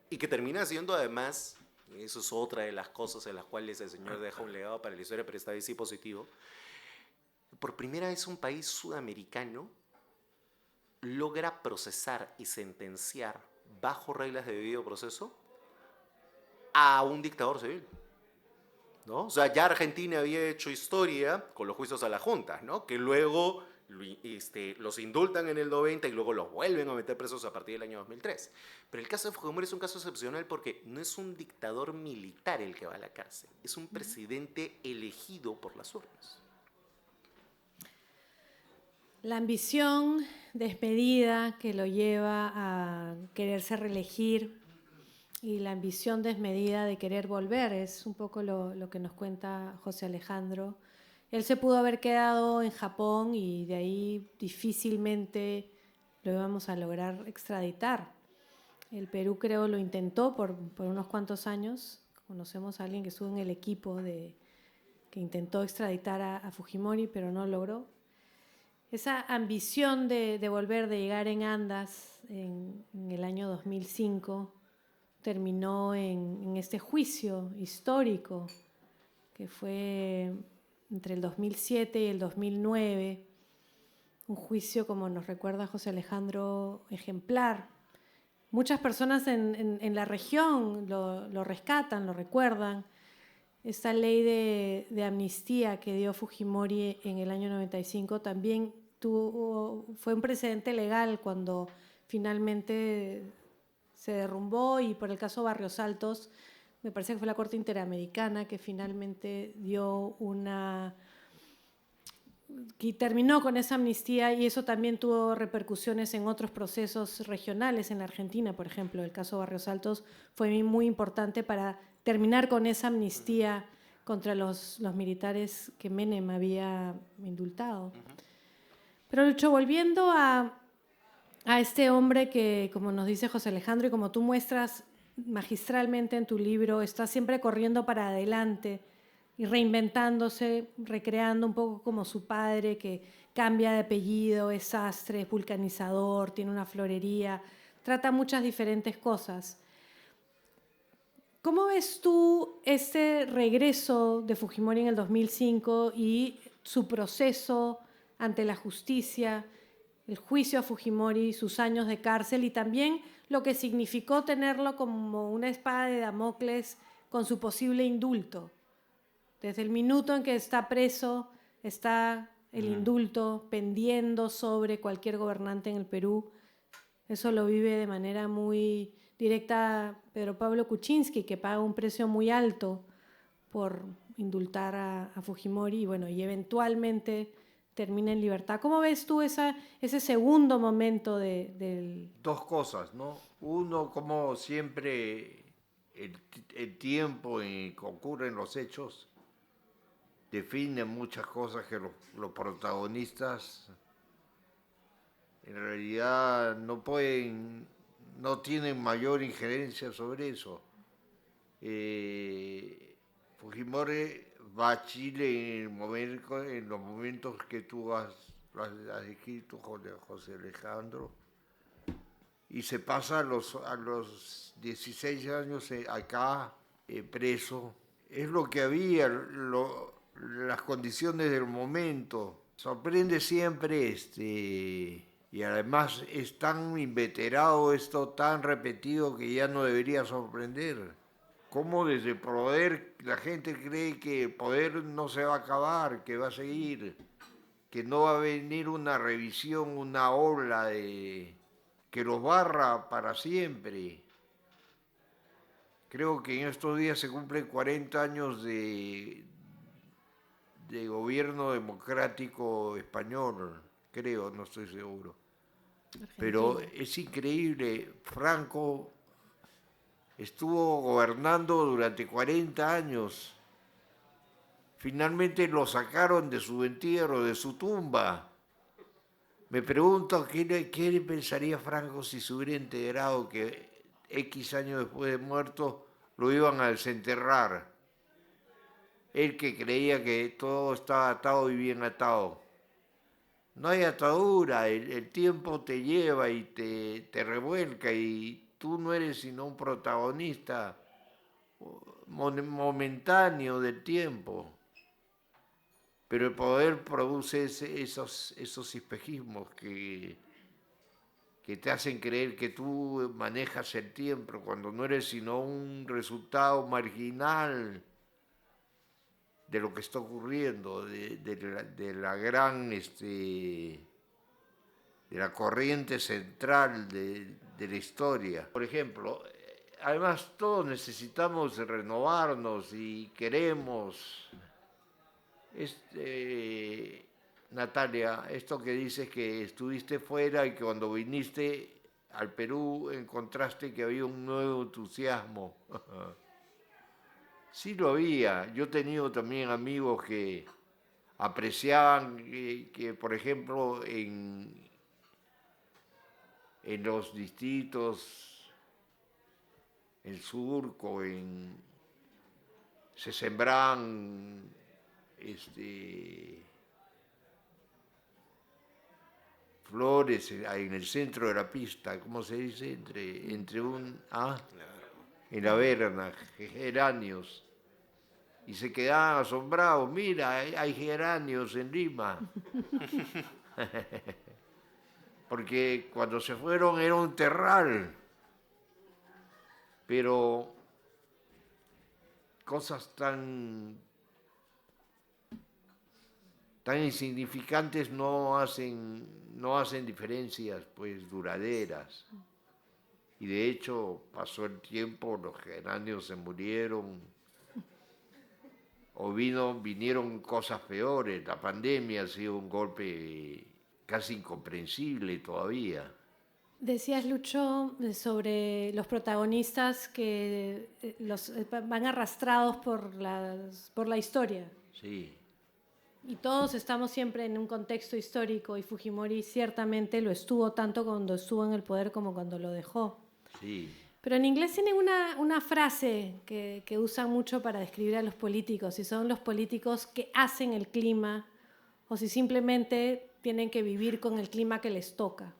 Y que termina siendo además, y eso es otra de las cosas en las cuales el señor deja un legado para la historia, pero esta vez sí positivo, por primera vez un país sudamericano logra procesar y sentenciar bajo reglas de debido proceso a un dictador civil, ¿no? O sea, ya Argentina había hecho historia con los juicios a las juntas, ¿no? Que luego los indultan en el 90 y luego los vuelven a meter presos a partir del año 2003. Pero el caso de Fujimori es un caso excepcional porque no es un dictador militar el que va a la cárcel, es un presidente elegido por las urnas. La ambición desmedida que lo lleva a quererse reelegir y la ambición desmedida de querer volver es un poco lo que nos cuenta José Alejandro. Él se pudo haber quedado en Japón y de ahí difícilmente lo íbamos a lograr extraditar. El Perú creo lo intentó por unos cuantos años. Conocemos a alguien que estuvo en el equipo que intentó extraditar a Fujimori, pero no logró. Esa ambición de volver, de llegar en andas en el año 2005, terminó en este juicio histórico que fue entre el 2007 y el 2009, un juicio, como nos recuerda José Alejandro, ejemplar. Muchas personas en la región lo rescatan, lo recuerdan. Esta ley de amnistía que dio Fujimori en el año 95 también fue un precedente legal cuando finalmente se derrumbó, y por el caso Barrios Altos, me parece que fue la Corte Interamericana que finalmente que terminó con esa amnistía, y eso también tuvo repercusiones en otros procesos regionales en la Argentina. Por ejemplo, el caso Barrios Altos fue muy importante para terminar con esa amnistía contra los militares que Menem había indultado. Pero Lucho, volviendo a este hombre que, como nos dice José Alejandro y como tú muestras magistralmente en tu libro, está siempre corriendo para adelante y reinventándose, recreando un poco como su padre, que cambia de apellido, es sastre, es vulcanizador, tiene una florería, trata muchas diferentes cosas. ¿Cómo ves tú este regreso de Fujimori en el 2005 y su proceso ante la justicia, el juicio a Fujimori, sus años de cárcel y también lo que significó tenerlo como una espada de Damocles con su posible indulto? Desde el minuto en que está preso, está el indulto pendiendo sobre cualquier gobernante en el Perú. Eso lo vive de manera muy directa Pedro Pablo Kuczynski, que paga un precio muy alto por indultar a Fujimori y eventualmente termina en libertad. ¿Cómo ves tú ese segundo momento del...? Dos cosas, ¿no? Uno, como siempre, el tiempo en que ocurren los hechos define muchas cosas que los protagonistas en realidad no pueden no tienen mayor injerencia sobre eso. Fujimori va a Chile en los momentos que tú has escrito, José Alejandro, y se pasa a los 16 años acá, preso. Es lo que había, las condiciones del momento. Sorprende siempre y además es tan inveterado esto, tan repetido, que ya no debería sorprender. Cómo desde el poder la gente cree que el poder no se va a acabar, que va a seguir, que no va a venir una revisión, una ola que los barra para siempre. Creo que en estos días se cumplen 40 años de gobierno democrático español, creo, no estoy seguro. Argentina. Pero es increíble, Franco estuvo gobernando durante 40 años. Finalmente lo sacaron de su entierro, de su tumba. Me pregunto qué le pensaría Franco si se hubiera enterado que X años después de muerto lo iban a desenterrar. Él que creía que todo estaba atado y bien atado. No hay atadura, el tiempo te lleva y te revuelca y tú no eres sino un protagonista momentáneo del tiempo. Pero el poder produce esos espejismos que te hacen creer que tú manejas el tiempo cuando no eres sino un resultado marginal de lo que está ocurriendo, de la gran, de la corriente central de la historia. Por ejemplo, además todos necesitamos renovarnos y queremos. Natalia, esto que dices que estuviste fuera y que cuando viniste al Perú encontraste que había un nuevo entusiasmo. Sí lo había. Yo he tenido también amigos que apreciaban que por ejemplo, en los distritos, en Surco, se sembraban flores en el centro de la pista, ¿cómo se dice? En la verna, geranios. Y se quedaban asombrados, mira, hay geranios en Lima. Porque cuando se fueron era un terral. Pero cosas tan insignificantes no hacen diferencias pues duraderas. Y de hecho pasó el tiempo, los geranios se murieron, o vinieron cosas peores. La pandemia ha sido un golpe casi incomprensible todavía. Decías, Lucho, sobre los protagonistas que van arrastrados por la historia. Sí. Y todos estamos siempre en un contexto histórico y Fujimori ciertamente lo estuvo tanto cuando estuvo en el poder como cuando lo dejó. Sí. Pero en inglés tienen una frase que usan mucho para describir a los políticos, si son los políticos que hacen el clima o si simplemente tienen que vivir con el clima que les toca.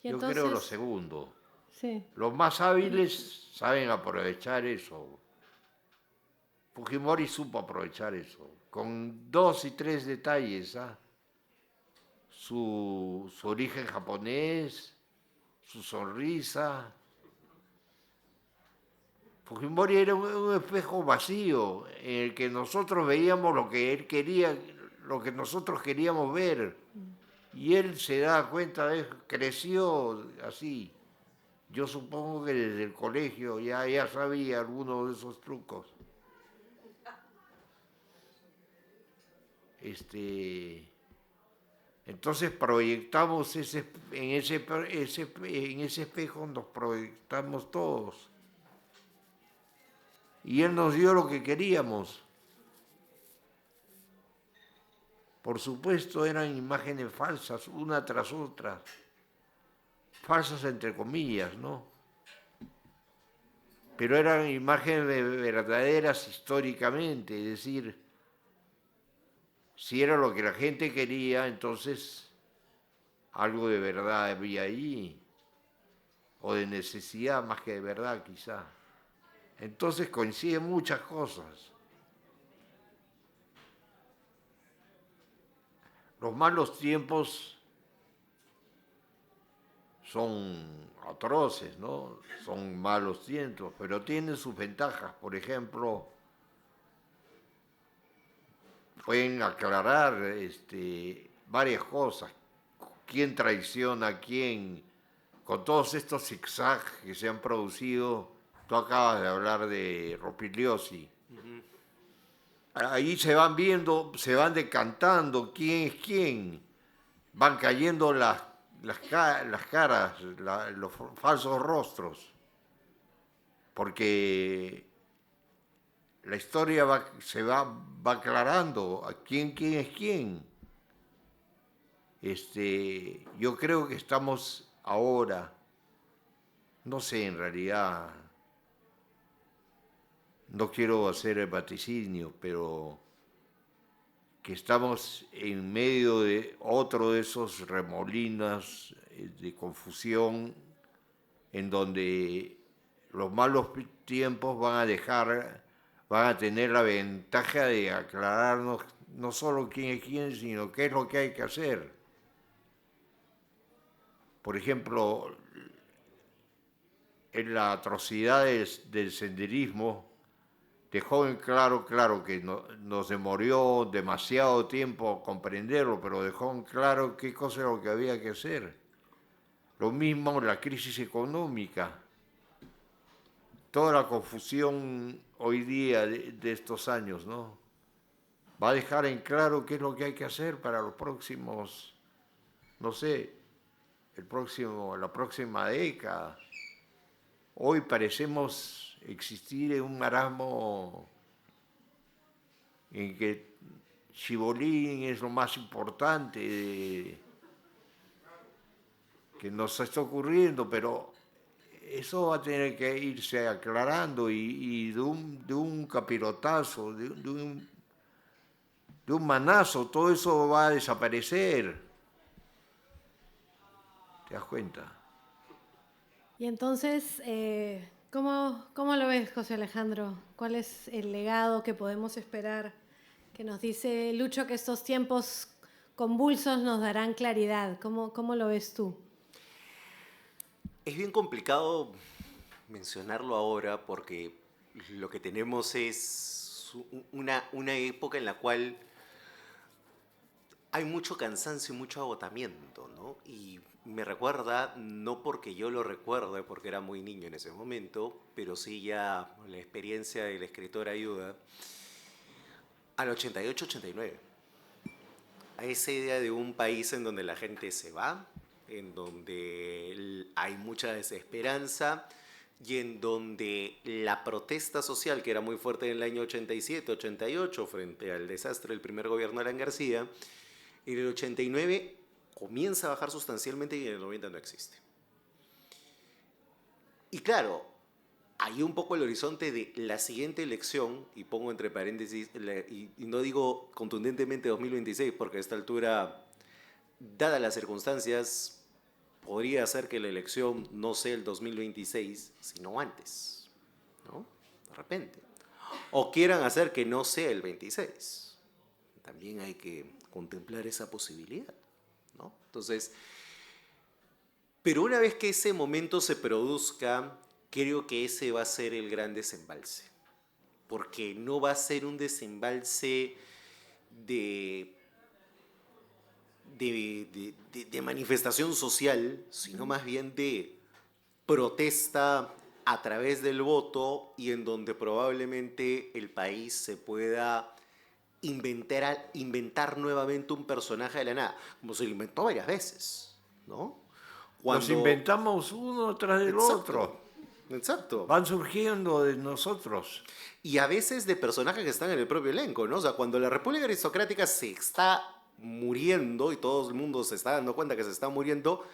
Y Yo entonces, creo lo segundo. Sí. Los más hábiles saben aprovechar eso. Fujimori supo aprovechar eso, con 2 y 3 detalles. Su origen japonés, su sonrisa. Fujimori era un espejo vacío en el que nosotros veíamos lo que él quería, lo que nosotros queríamos ver. Y él se da cuenta de eso, creció así. Yo supongo que desde el colegio ya sabía algunos de esos trucos. Entonces proyectamos en ese espejo nos proyectamos todos. Y él nos dio lo que queríamos. Por supuesto eran imágenes falsas, una tras otra. falsas entre comillas, ¿no? Pero eran imágenes verdaderas históricamente, es decir, si era lo que la gente quería, entonces algo de verdad había ahí, o de necesidad más que de verdad quizá. Entonces coinciden muchas cosas. Los malos tiempos son atroces, ¿no? Son malos tiempos, pero tienen sus ventajas. Por ejemplo, pueden aclarar varias cosas. ¿Quién traiciona a quién? Con todos estos zigzags que se han producido, tú acabas de hablar de Rospigliosi. Ahí se van viendo, se van decantando quién es quién. Van cayendo las caras, los falsos rostros. Porque la historia va aclarando a quién es quién. Yo creo que estamos ahora, no sé, en realidad, no quiero hacer el vaticinio, pero que estamos en medio de otro de esos remolinos de confusión en donde los malos tiempos van a tener la ventaja de aclararnos no solo quién es quién, sino qué es lo que hay que hacer. Por ejemplo, en la atrocidad del senderismo, dejó en claro que nos demoró demasiado tiempo comprenderlo, pero dejó en claro qué cosa era lo que había que hacer. Lo mismo la crisis económica, toda la confusión hoy día de estos años, ¿no? Va a dejar en claro qué es lo que hay que hacer para los próximos, no sé, la próxima década. Hoy parecemos existir en un marasmo en que Chibolín es lo más importante que nos está ocurriendo, pero eso va a tener que irse aclarando y de un capirotazo, de un manazo, todo eso va a desaparecer. ¿Te das cuenta? Y entonces, ¿cómo lo ves, José Alejandro? ¿Cuál es el legado que podemos esperar? Que nos dice Lucho que estos tiempos convulsos nos darán claridad. ¿Cómo lo ves tú? Es bien complicado mencionarlo ahora porque lo que tenemos es una época en la cual hay mucho cansancio y mucho agotamiento, ¿no? Y me recuerda, no porque yo lo recuerde, porque era muy niño en ese momento, pero sí ya la experiencia del escritor ayuda, al 88-89. A esa idea de un país en donde la gente se va, en donde hay mucha desesperanza y en donde la protesta social, que era muy fuerte en el año 87-88 frente al desastre del primer gobierno de Alan García, en el 89 comienza a bajar sustancialmente y en el 90 no existe. Y claro, hay un poco el horizonte de la siguiente elección, y pongo entre paréntesis, y no digo contundentemente 2026, porque a esta altura, dadas las circunstancias, podría ser que la elección no sea el 2026, sino antes, ¿no? De repente. O quieran hacer que no sea el 26. También hay que contemplar esa posibilidad, ¿no? Entonces, pero una vez que ese momento se produzca, creo que ese va a ser el gran desembalse, porque no va a ser un desembalse de manifestación social, sino más bien de protesta a través del voto y en donde probablemente el país se pueda inventar nuevamente un personaje de la nada, como se lo inventó varias veces, ¿no? Nos inventamos uno tras del otro. Exacto. Van surgiendo de nosotros. Y a veces de personajes que están en el propio elenco, ¿no? O sea, cuando la República Aristocrática se está muriendo y todo el mundo se está dando cuenta que se está muriendo,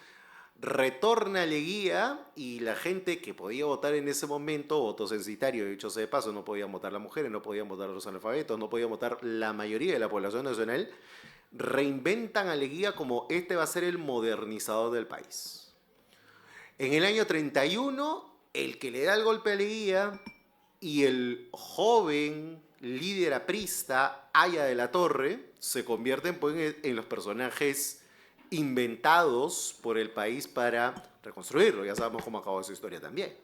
retorna Leguía y la gente que podía votar en ese momento, voto censitario, dicho sea de paso, no podían votar las mujeres, no podían votar los analfabetos, no podían votar la mayoría de la población nacional, reinventan a Leguía como este va a ser el modernizador del país. En el año 31, el que le da el golpe a Leguía y el joven líder aprista, Haya de la Torre, se convierten pues, en los personajes inventados por el país para reconstruirlo. Ya sabemos cómo acabó esa historia también.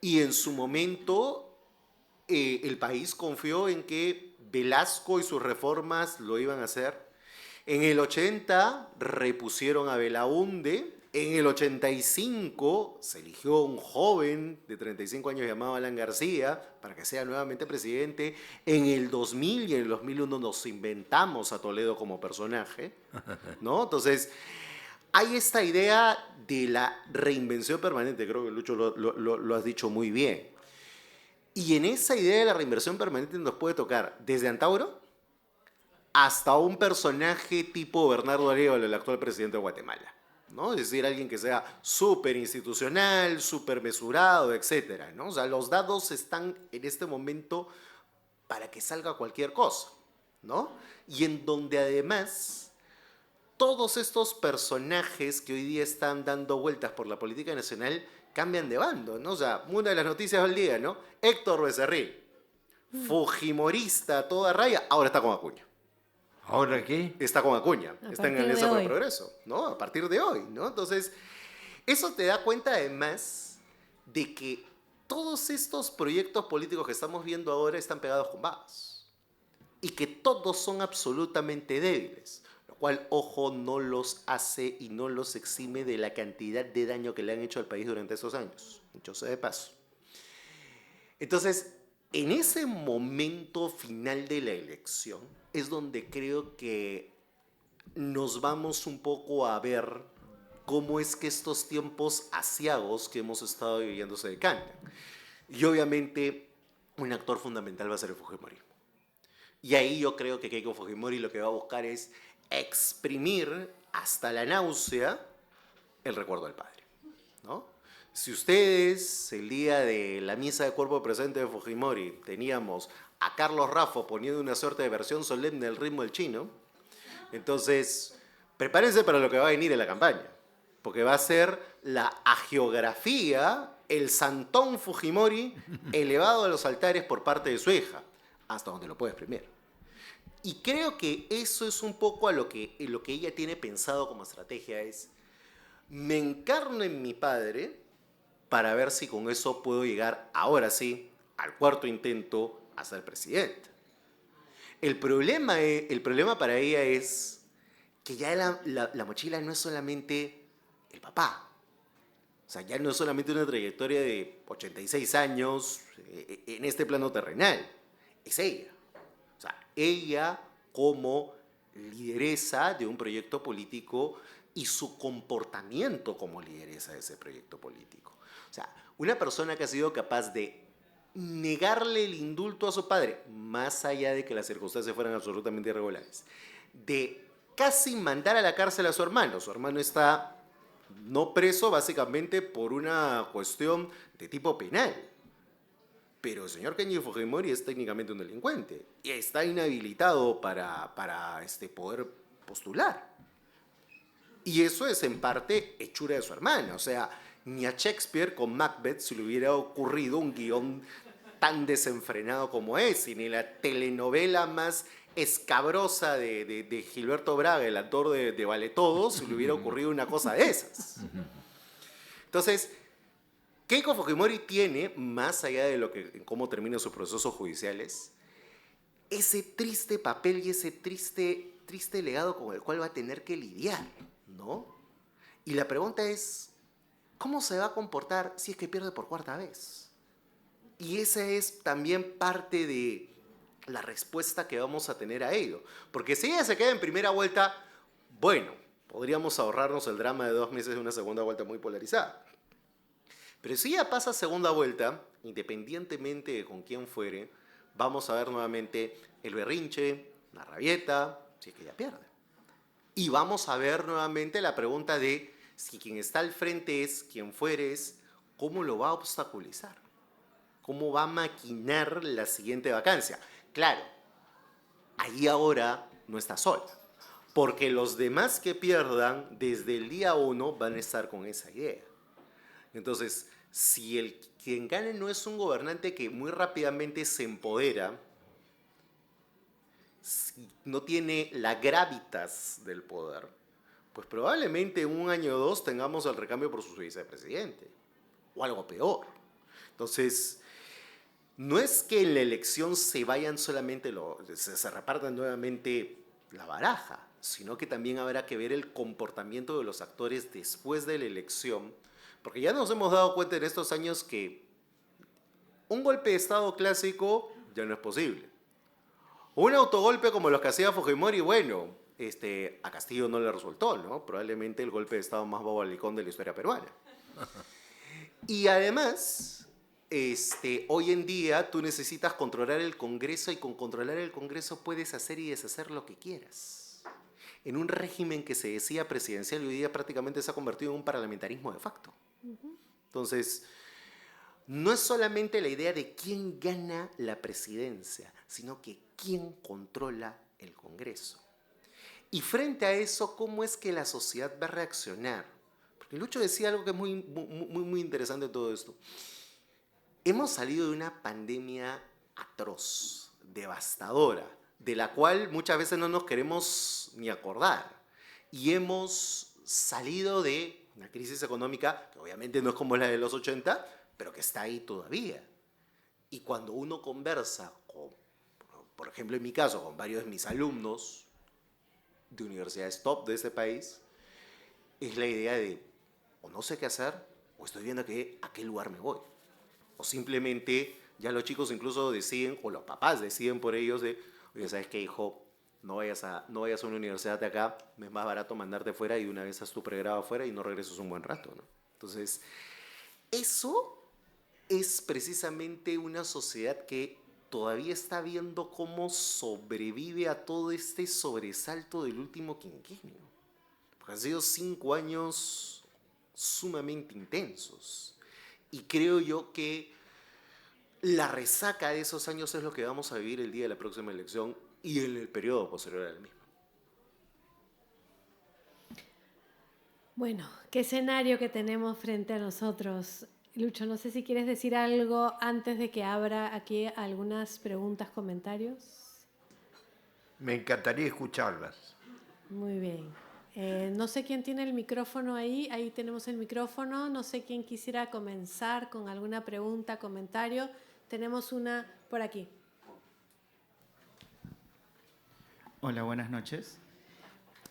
Y en su momento, el país confió en que Velasco y sus reformas lo iban a hacer. En el 80 repusieron a Belaúnde. En el 85 se eligió un joven de 35 años llamado Alan García para que sea nuevamente presidente. En el 2000 y en el 2001 nos inventamos a Toledo como personaje, ¿no? Entonces, hay esta idea de la reinvención permanente. Creo que Lucho lo has dicho muy bien. Y en esa idea de la reinversión permanente nos puede tocar desde Antauro hasta un personaje tipo Bernardo Arévalo, el actual presidente de Guatemala, ¿no? Es decir, alguien que sea súper institucional, súper mesurado, etcétera, ¿no? O sea, los dados están en este momento para que salga cualquier cosa, ¿no? Y en donde además todos estos personajes que hoy día están dando vueltas por la política nacional cambian de bando, ¿no? O sea, una de las noticias del día, ¿no? Héctor Becerril, fujimorista toda raya, ahora está con Acuña. ¿Ahora qué? Está con Acuña, está en Alianza por el hoy. Progreso, ¿no? A partir de hoy, ¿no? Entonces, eso te da cuenta además de que todos estos proyectos políticos que estamos viendo ahora están pegados con babas y que todos son absolutamente débiles, lo cual, ojo, no los hace y no los exime de la cantidad de daño que le han hecho al país durante esos años, dicho sea de paso. Entonces, en ese momento final de la elección es donde creo que nos vamos un poco a ver cómo es que estos tiempos aciagos que hemos estado viviendo se decantan. Y obviamente un actor fundamental va a ser el Fujimorismo. Y ahí yo creo que Keiko Fujimori lo que va a buscar es exprimir hasta la náusea el recuerdo del padre, ¿no? Si ustedes, el día de la misa de cuerpo presente de Fujimori, teníamos a Carlos Raffo poniendo una suerte de versión solemne del ritmo del chino, entonces prepárense para lo que va a venir en la campaña, porque va a ser la hagiografía, el santón Fujimori elevado a los altares por parte de su hija, hasta donde lo puede exprimir. Y creo que eso es un poco lo que ella tiene pensado como estrategia, es me encarno en mi padre para ver si con eso puedo llegar, ahora sí, al cuarto intento a ser presidente. El problema para ella es que ya la mochila no es solamente el papá. O sea, ya no es solamente una trayectoria de 86 años en este plano terrenal. Es ella. O sea, ella como lideresa de un proyecto político y su comportamiento como lideresa de ese proyecto político. O sea, una persona que ha sido capaz de negarle el indulto a su padre, más allá de que las circunstancias fueran absolutamente irregulares, de casi mandar a la cárcel a su hermano. Su hermano está no preso básicamente por una cuestión de tipo penal. Pero el señor Kenji Fujimori es técnicamente un delincuente y está inhabilitado para poder postular. Y eso es en parte hechura de su hermana. O sea, ni a Shakespeare con Macbeth se le hubiera ocurrido un guión tan desenfrenado como ese, ni la telenovela más escabrosa de Gilberto Braga, el actor de Vale Todo, se le hubiera ocurrido una cosa de esas. Entonces, Keiko Fujimori tiene, más allá de cómo terminan sus procesos judiciales, ese triste papel y ese triste legado con el cual va a tener que lidiar, ¿no? Y la pregunta es, ¿cómo se va a comportar si es que pierde por cuarta vez? Y esa es también parte de la respuesta que vamos a tener a ello. Porque si ella se queda en primera vuelta, bueno, podríamos ahorrarnos el drama de 2 meses de una segunda vuelta muy polarizada. Pero si ella pasa a segunda vuelta, independientemente de con quién fuere, vamos a ver nuevamente el berrinche, la rabieta, si es que ella pierde. Y vamos a ver nuevamente la pregunta de Si quien está al frente es quien fueres, ¿cómo lo va a obstaculizar? ¿Cómo va a maquinar la siguiente vacancia? Claro, ahí ahora no está sola, porque los demás que pierdan desde el día 1 van a estar con esa idea. Entonces, si quien gane no es un gobernante que muy rápidamente se empodera, si no tiene la gravitas del poder, pues probablemente en un año o dos tengamos el recambio por su vicepresidente, o algo peor. Entonces, no es que en la elección se vayan solamente, se repartan nuevamente la baraja, sino que también habrá que ver el comportamiento de los actores después de la elección, porque ya nos hemos dado cuenta en estos años que un golpe de Estado clásico ya no es posible. Un autogolpe como los que hacía Fujimori, bueno, a Castillo no le resultó, ¿no? Probablemente el golpe de Estado más bobalicón de la historia peruana. Y además, hoy en día tú necesitas controlar el Congreso, y con controlar el Congreso puedes hacer y deshacer lo que quieras. En un régimen que se decía presidencial, hoy día prácticamente se ha convertido en un parlamentarismo de facto. Entonces, no es solamente la idea de quién gana la presidencia, sino que quién controla el Congreso. Y frente a eso, ¿cómo es que la sociedad va a reaccionar? Porque Lucho decía algo que es muy interesante en todo esto. Hemos salido de una pandemia atroz, devastadora, de la cual muchas veces no nos queremos ni acordar. Y hemos salido de una crisis económica que obviamente no es como la de los 80, pero que está ahí todavía. Y cuando uno conversa con, por ejemplo en mi caso, con varios de mis alumnos de universidades top de este país, es la idea de o no sé qué hacer, o estoy viendo a qué lugar me voy. O simplemente ya los chicos incluso deciden, o los papás deciden por ellos de, oye, ¿sabes qué, hijo? No vayas a una universidad de acá, me es más barato mandarte fuera y de una vez haz tu pregrado afuera y no regresas un buen rato, ¿no? Entonces, eso es precisamente una sociedad que todavía está viendo cómo sobrevive a todo este sobresalto del último quinquenio. Porque han sido 5 años sumamente intensos. Y creo yo que la resaca de esos años es lo que vamos a vivir el día de la próxima elección y en el periodo posterior a la misma. Bueno, qué escenario que tenemos frente a nosotros. Lucho, no sé si quieres decir algo antes de que abra aquí algunas preguntas, comentarios. Me encantaría escucharlas. Muy bien. No sé quién tiene el micrófono ahí. Ahí tenemos el micrófono. No sé quién quisiera comenzar con alguna pregunta, comentario. Tenemos una por aquí. Hola, buenas noches.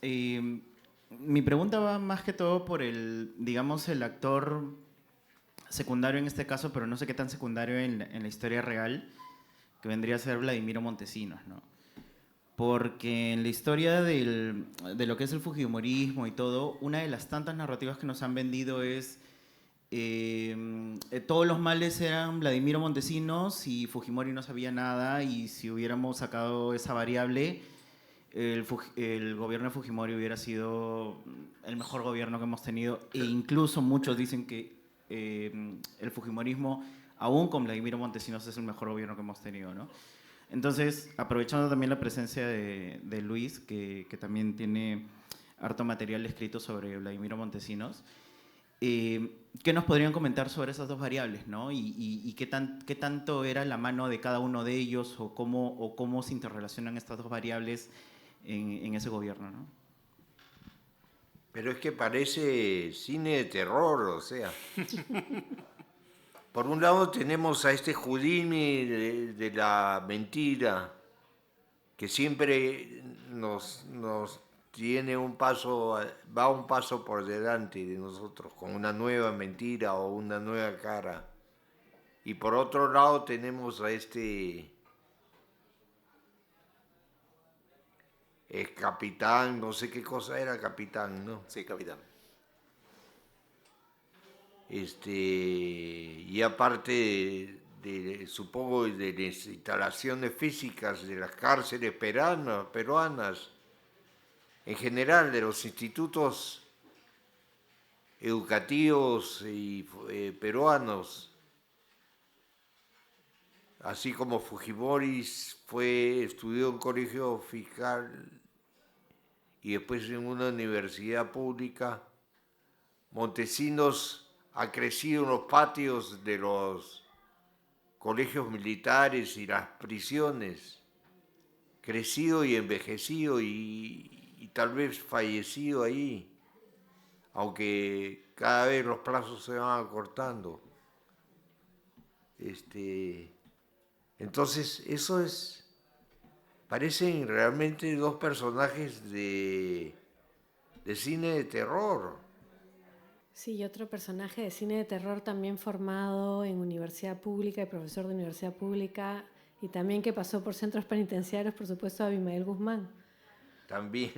Mi pregunta va más que todo por digamos, el actor secundario en este caso, pero no sé qué tan secundario en la historia real, que vendría a ser Vladimiro Montesinos, ¿no? Porque en la historia de lo que es el fujimorismo y todo, una de las tantas narrativas que nos han vendido es todos los males eran Vladimiro Montesinos y Fujimori no sabía nada, y si hubiéramos sacado esa variable, el gobierno de Fujimori hubiera sido el mejor gobierno que hemos tenido, e incluso muchos dicen que el fujimorismo, aún con Vladimiro Montesinos, es el mejor gobierno que hemos tenido, ¿no? Entonces, aprovechando también la presencia de Luis, que también tiene harto material escrito sobre Vladimiro Montesinos, ¿qué nos podrían comentar sobre esas dos variables, ¿no? Y qué tanto era la mano de cada uno de ellos, o cómo se interrelacionan estas dos variables en ese gobierno, ¿no? Pero es que parece cine de terror, o sea. Por un lado tenemos a este Houdini de la mentira, que siempre nos tiene va un paso por delante de nosotros, con una nueva mentira o una nueva cara. Y por otro lado tenemos a este capitán, no sé qué cosa era capitán, ¿no? Sí, capitán. Y aparte supongo, de las instalaciones físicas de las cárceles peruanas, en general de los institutos educativos y peruanos. Así como Fujimori estudió en colegio fiscal y después en una universidad pública, Montesinos ha crecido en los patios de los colegios militares y las prisiones, crecido y envejecido y tal vez fallecido ahí, aunque cada vez los plazos se van acortando. Entonces, parecen realmente dos personajes de cine de terror. Sí, y otro personaje de cine de terror también formado en universidad pública y profesor de universidad pública y también que pasó por centros penitenciarios, por supuesto, Abimael Guzmán. También.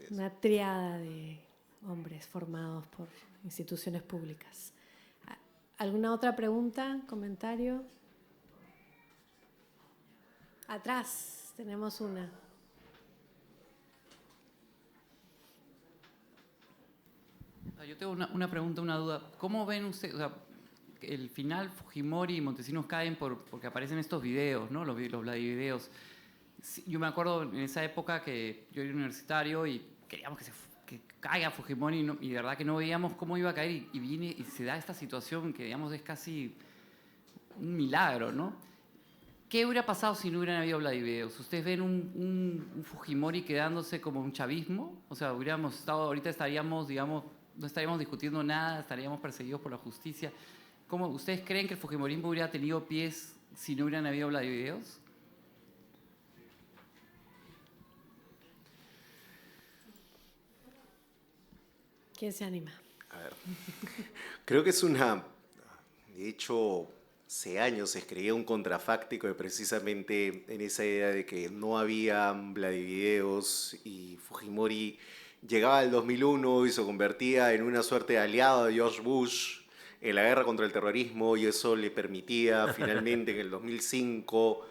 Una triada de hombres formados por instituciones públicas. ¿Alguna otra pregunta, comentario? Atrás tenemos una. Yo tengo una pregunta, una duda. ¿Cómo ven ustedes, o sea, el final Fujimori y Montesinos caen porque aparecen estos videos, ¿no? Los Vladivideos. Yo me acuerdo en esa época que yo era universitario y queríamos que caiga Fujimori y de verdad que no veíamos cómo iba a caer y viene y se da esta situación que digamos es casi un milagro, ¿no? ¿Qué hubiera pasado si no hubieran habido Vladivideos? ¿Ustedes ven un Fujimori quedándose como un chavismo? O sea, hubiéramos estado, ahorita estaríamos, digamos, no estaríamos discutiendo nada, estaríamos perseguidos por la justicia. ¿Cómo, ustedes creen que el Fujimorismo hubiera tenido pies si no hubieran habido Vladivideos? ¿Quién se anima? A ver, creo que es una... De hecho, hace años se escribía un contrafáctico de precisamente en esa idea de que no había Vladivideos y Fujimori llegaba al 2001 y se convertía en una suerte de aliado de George Bush en la guerra contra el terrorismo y eso le permitía finalmente en el 2005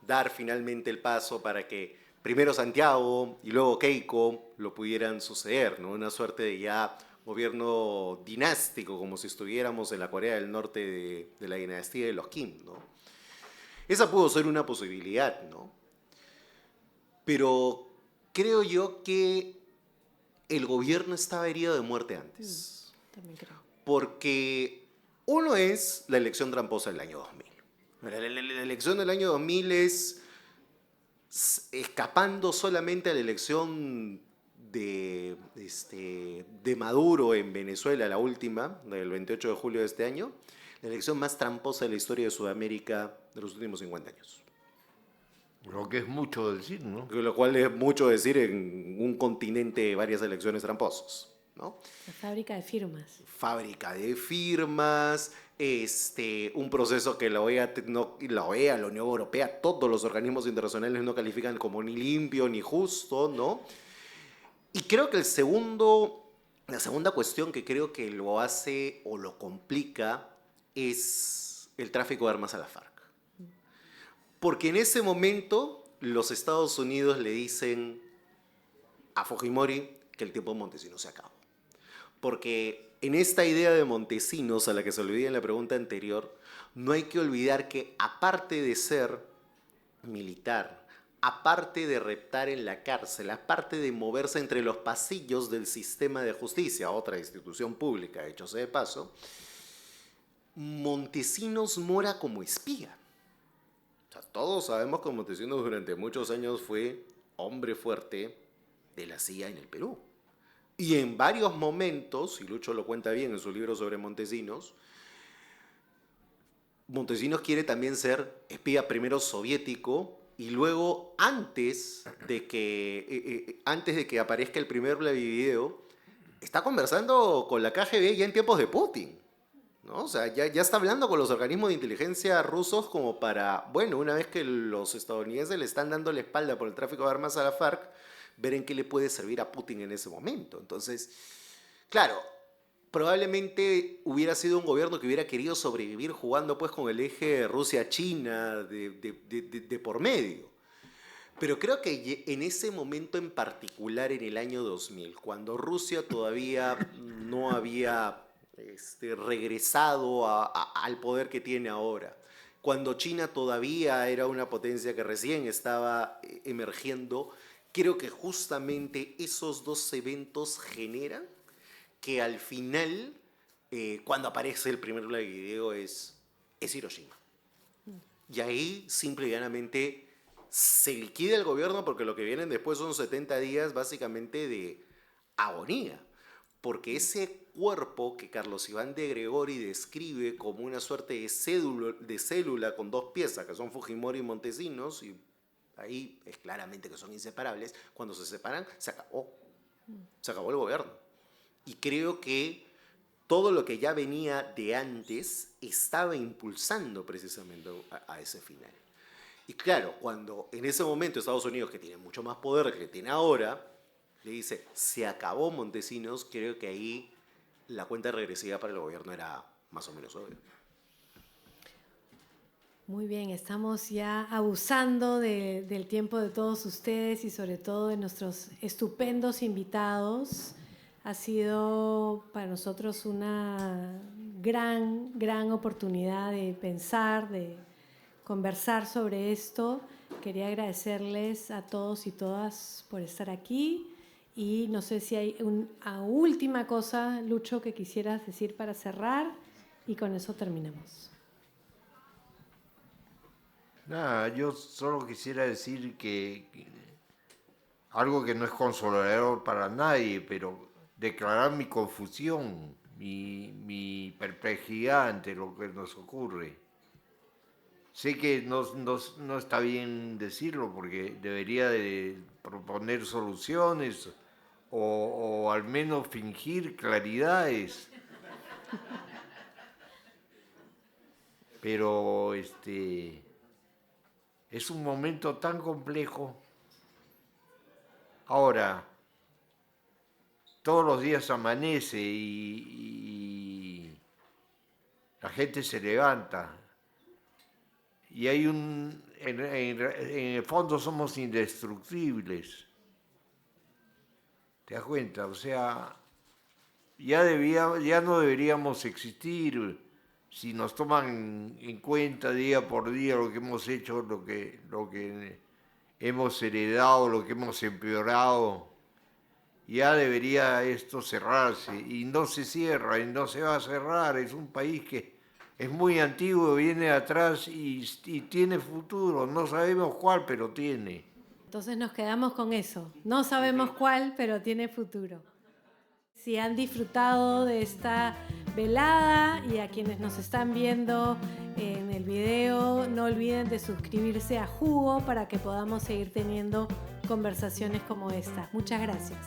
dar finalmente el paso para que primero Santiago y luego Keiko lo pudieran suceder, ¿no? Una suerte de ya gobierno dinástico, como si estuviéramos en la Corea del Norte de la dinastía de los Kim, ¿no? Esa pudo ser una posibilidad, ¿no? Pero creo yo que el gobierno estaba herido de muerte antes. También creo. Porque uno es la elección tramposa del año 2000. La elección del año 2000 es escapando solamente a la elección de Maduro en Venezuela, la última, del 28 de julio de este año, la elección más tramposa de la historia de Sudamérica de los últimos 50 años. Lo que es mucho decir, ¿no? Lo cual es mucho decir en un continente de varias elecciones tramposas, ¿no? La fábrica de firmas. Fábrica de firmas, un proceso que la OEA, la Unión Europea, todos los organismos internacionales no califican como ni limpio ni justo, ¿no? Y creo que la segunda cuestión que creo que lo hace o lo complica es el tráfico de armas a la FARC. Porque en ese momento los Estados Unidos le dicen a Fujimori que el tiempo de Montesinos se acabó. Porque en esta idea de Montesinos, a la que se olvidé en la pregunta anterior, no hay que olvidar que aparte de ser militar, aparte de reptar en la cárcel, aparte de moverse entre los pasillos del sistema de justicia, otra institución pública, hecho sea de paso, Montesinos mora como espía. O sea, todos sabemos que Montesinos durante muchos años fue hombre fuerte de la CIA en el Perú. Y en varios momentos, y Lucho lo cuenta bien en su libro sobre Montesinos, Montesinos quiere también ser espía primero soviético y luego antes de que aparezca el primer Vladivideo, está conversando con la KGB ya en tiempos de Putin, ¿no? O sea, ya está hablando con los organismos de inteligencia rusos como para, bueno, una vez que los estadounidenses le están dando la espalda por el tráfico de armas a la FARC, ver en qué le puede servir a Putin en ese momento. Entonces, claro, probablemente hubiera sido un gobierno que hubiera querido sobrevivir jugando pues con el eje Rusia-China de por medio. Pero creo que en ese momento en particular, en el año 2000, cuando Rusia todavía no había regresado al poder que tiene ahora, cuando China todavía era una potencia que recién estaba emergiendo, creo que justamente esos dos eventos generan que al final, cuando aparece el primer video, es Hiroshima. Y ahí, simple y llanamente, se liquida el gobierno porque lo que vienen después son 70 días básicamente de agonía. Porque ese cuerpo que Carlos Iván de Gregori describe como una suerte de célula con dos piezas, que son Fujimori y Montesinos, y ahí es claramente que son inseparables, cuando se separan, se acabó el gobierno. Y creo que todo lo que ya venía de antes estaba impulsando precisamente a ese final. Y claro, cuando en ese momento Estados Unidos, que tiene mucho más poder que tiene ahora, le dice, se acabó Montesinos, creo que ahí la cuenta regresiva para el gobierno era más o menos obvia. Muy bien, estamos ya abusando del tiempo de todos ustedes y sobre todo de nuestros estupendos invitados. Ha sido para nosotros una gran oportunidad de pensar, de conversar sobre esto. Quería agradecerles a todos y todas por estar aquí y no sé si hay una última cosa, Lucho, que quisieras decir para cerrar y con eso terminamos. Nada, yo solo quisiera decir que algo que no es consolador para nadie, pero declarar mi confusión, mi perplejidad ante lo que nos ocurre. Sé que no está bien decirlo porque debería de proponer soluciones o al menos fingir claridades. Pero es un momento tan complejo. Ahora, todos los días amanece y la gente se levanta. Y hay en el fondo somos indestructibles. ¿Te das cuenta? O sea, ya no deberíamos existir si nos toman en cuenta día por día lo que hemos hecho, lo que hemos heredado, lo que hemos empeorado. Ya debería esto cerrarse y no se cierra y no se va a cerrar. Es un país que es muy antiguo, viene atrás y tiene futuro. No sabemos cuál, pero tiene. Entonces nos quedamos con eso. No sabemos cuál, pero tiene futuro. Si han disfrutado de esta velada y a quienes nos están viendo en el video, no olviden de suscribirse a Jugo para que podamos seguir teniendo conversaciones como esta. Muchas gracias.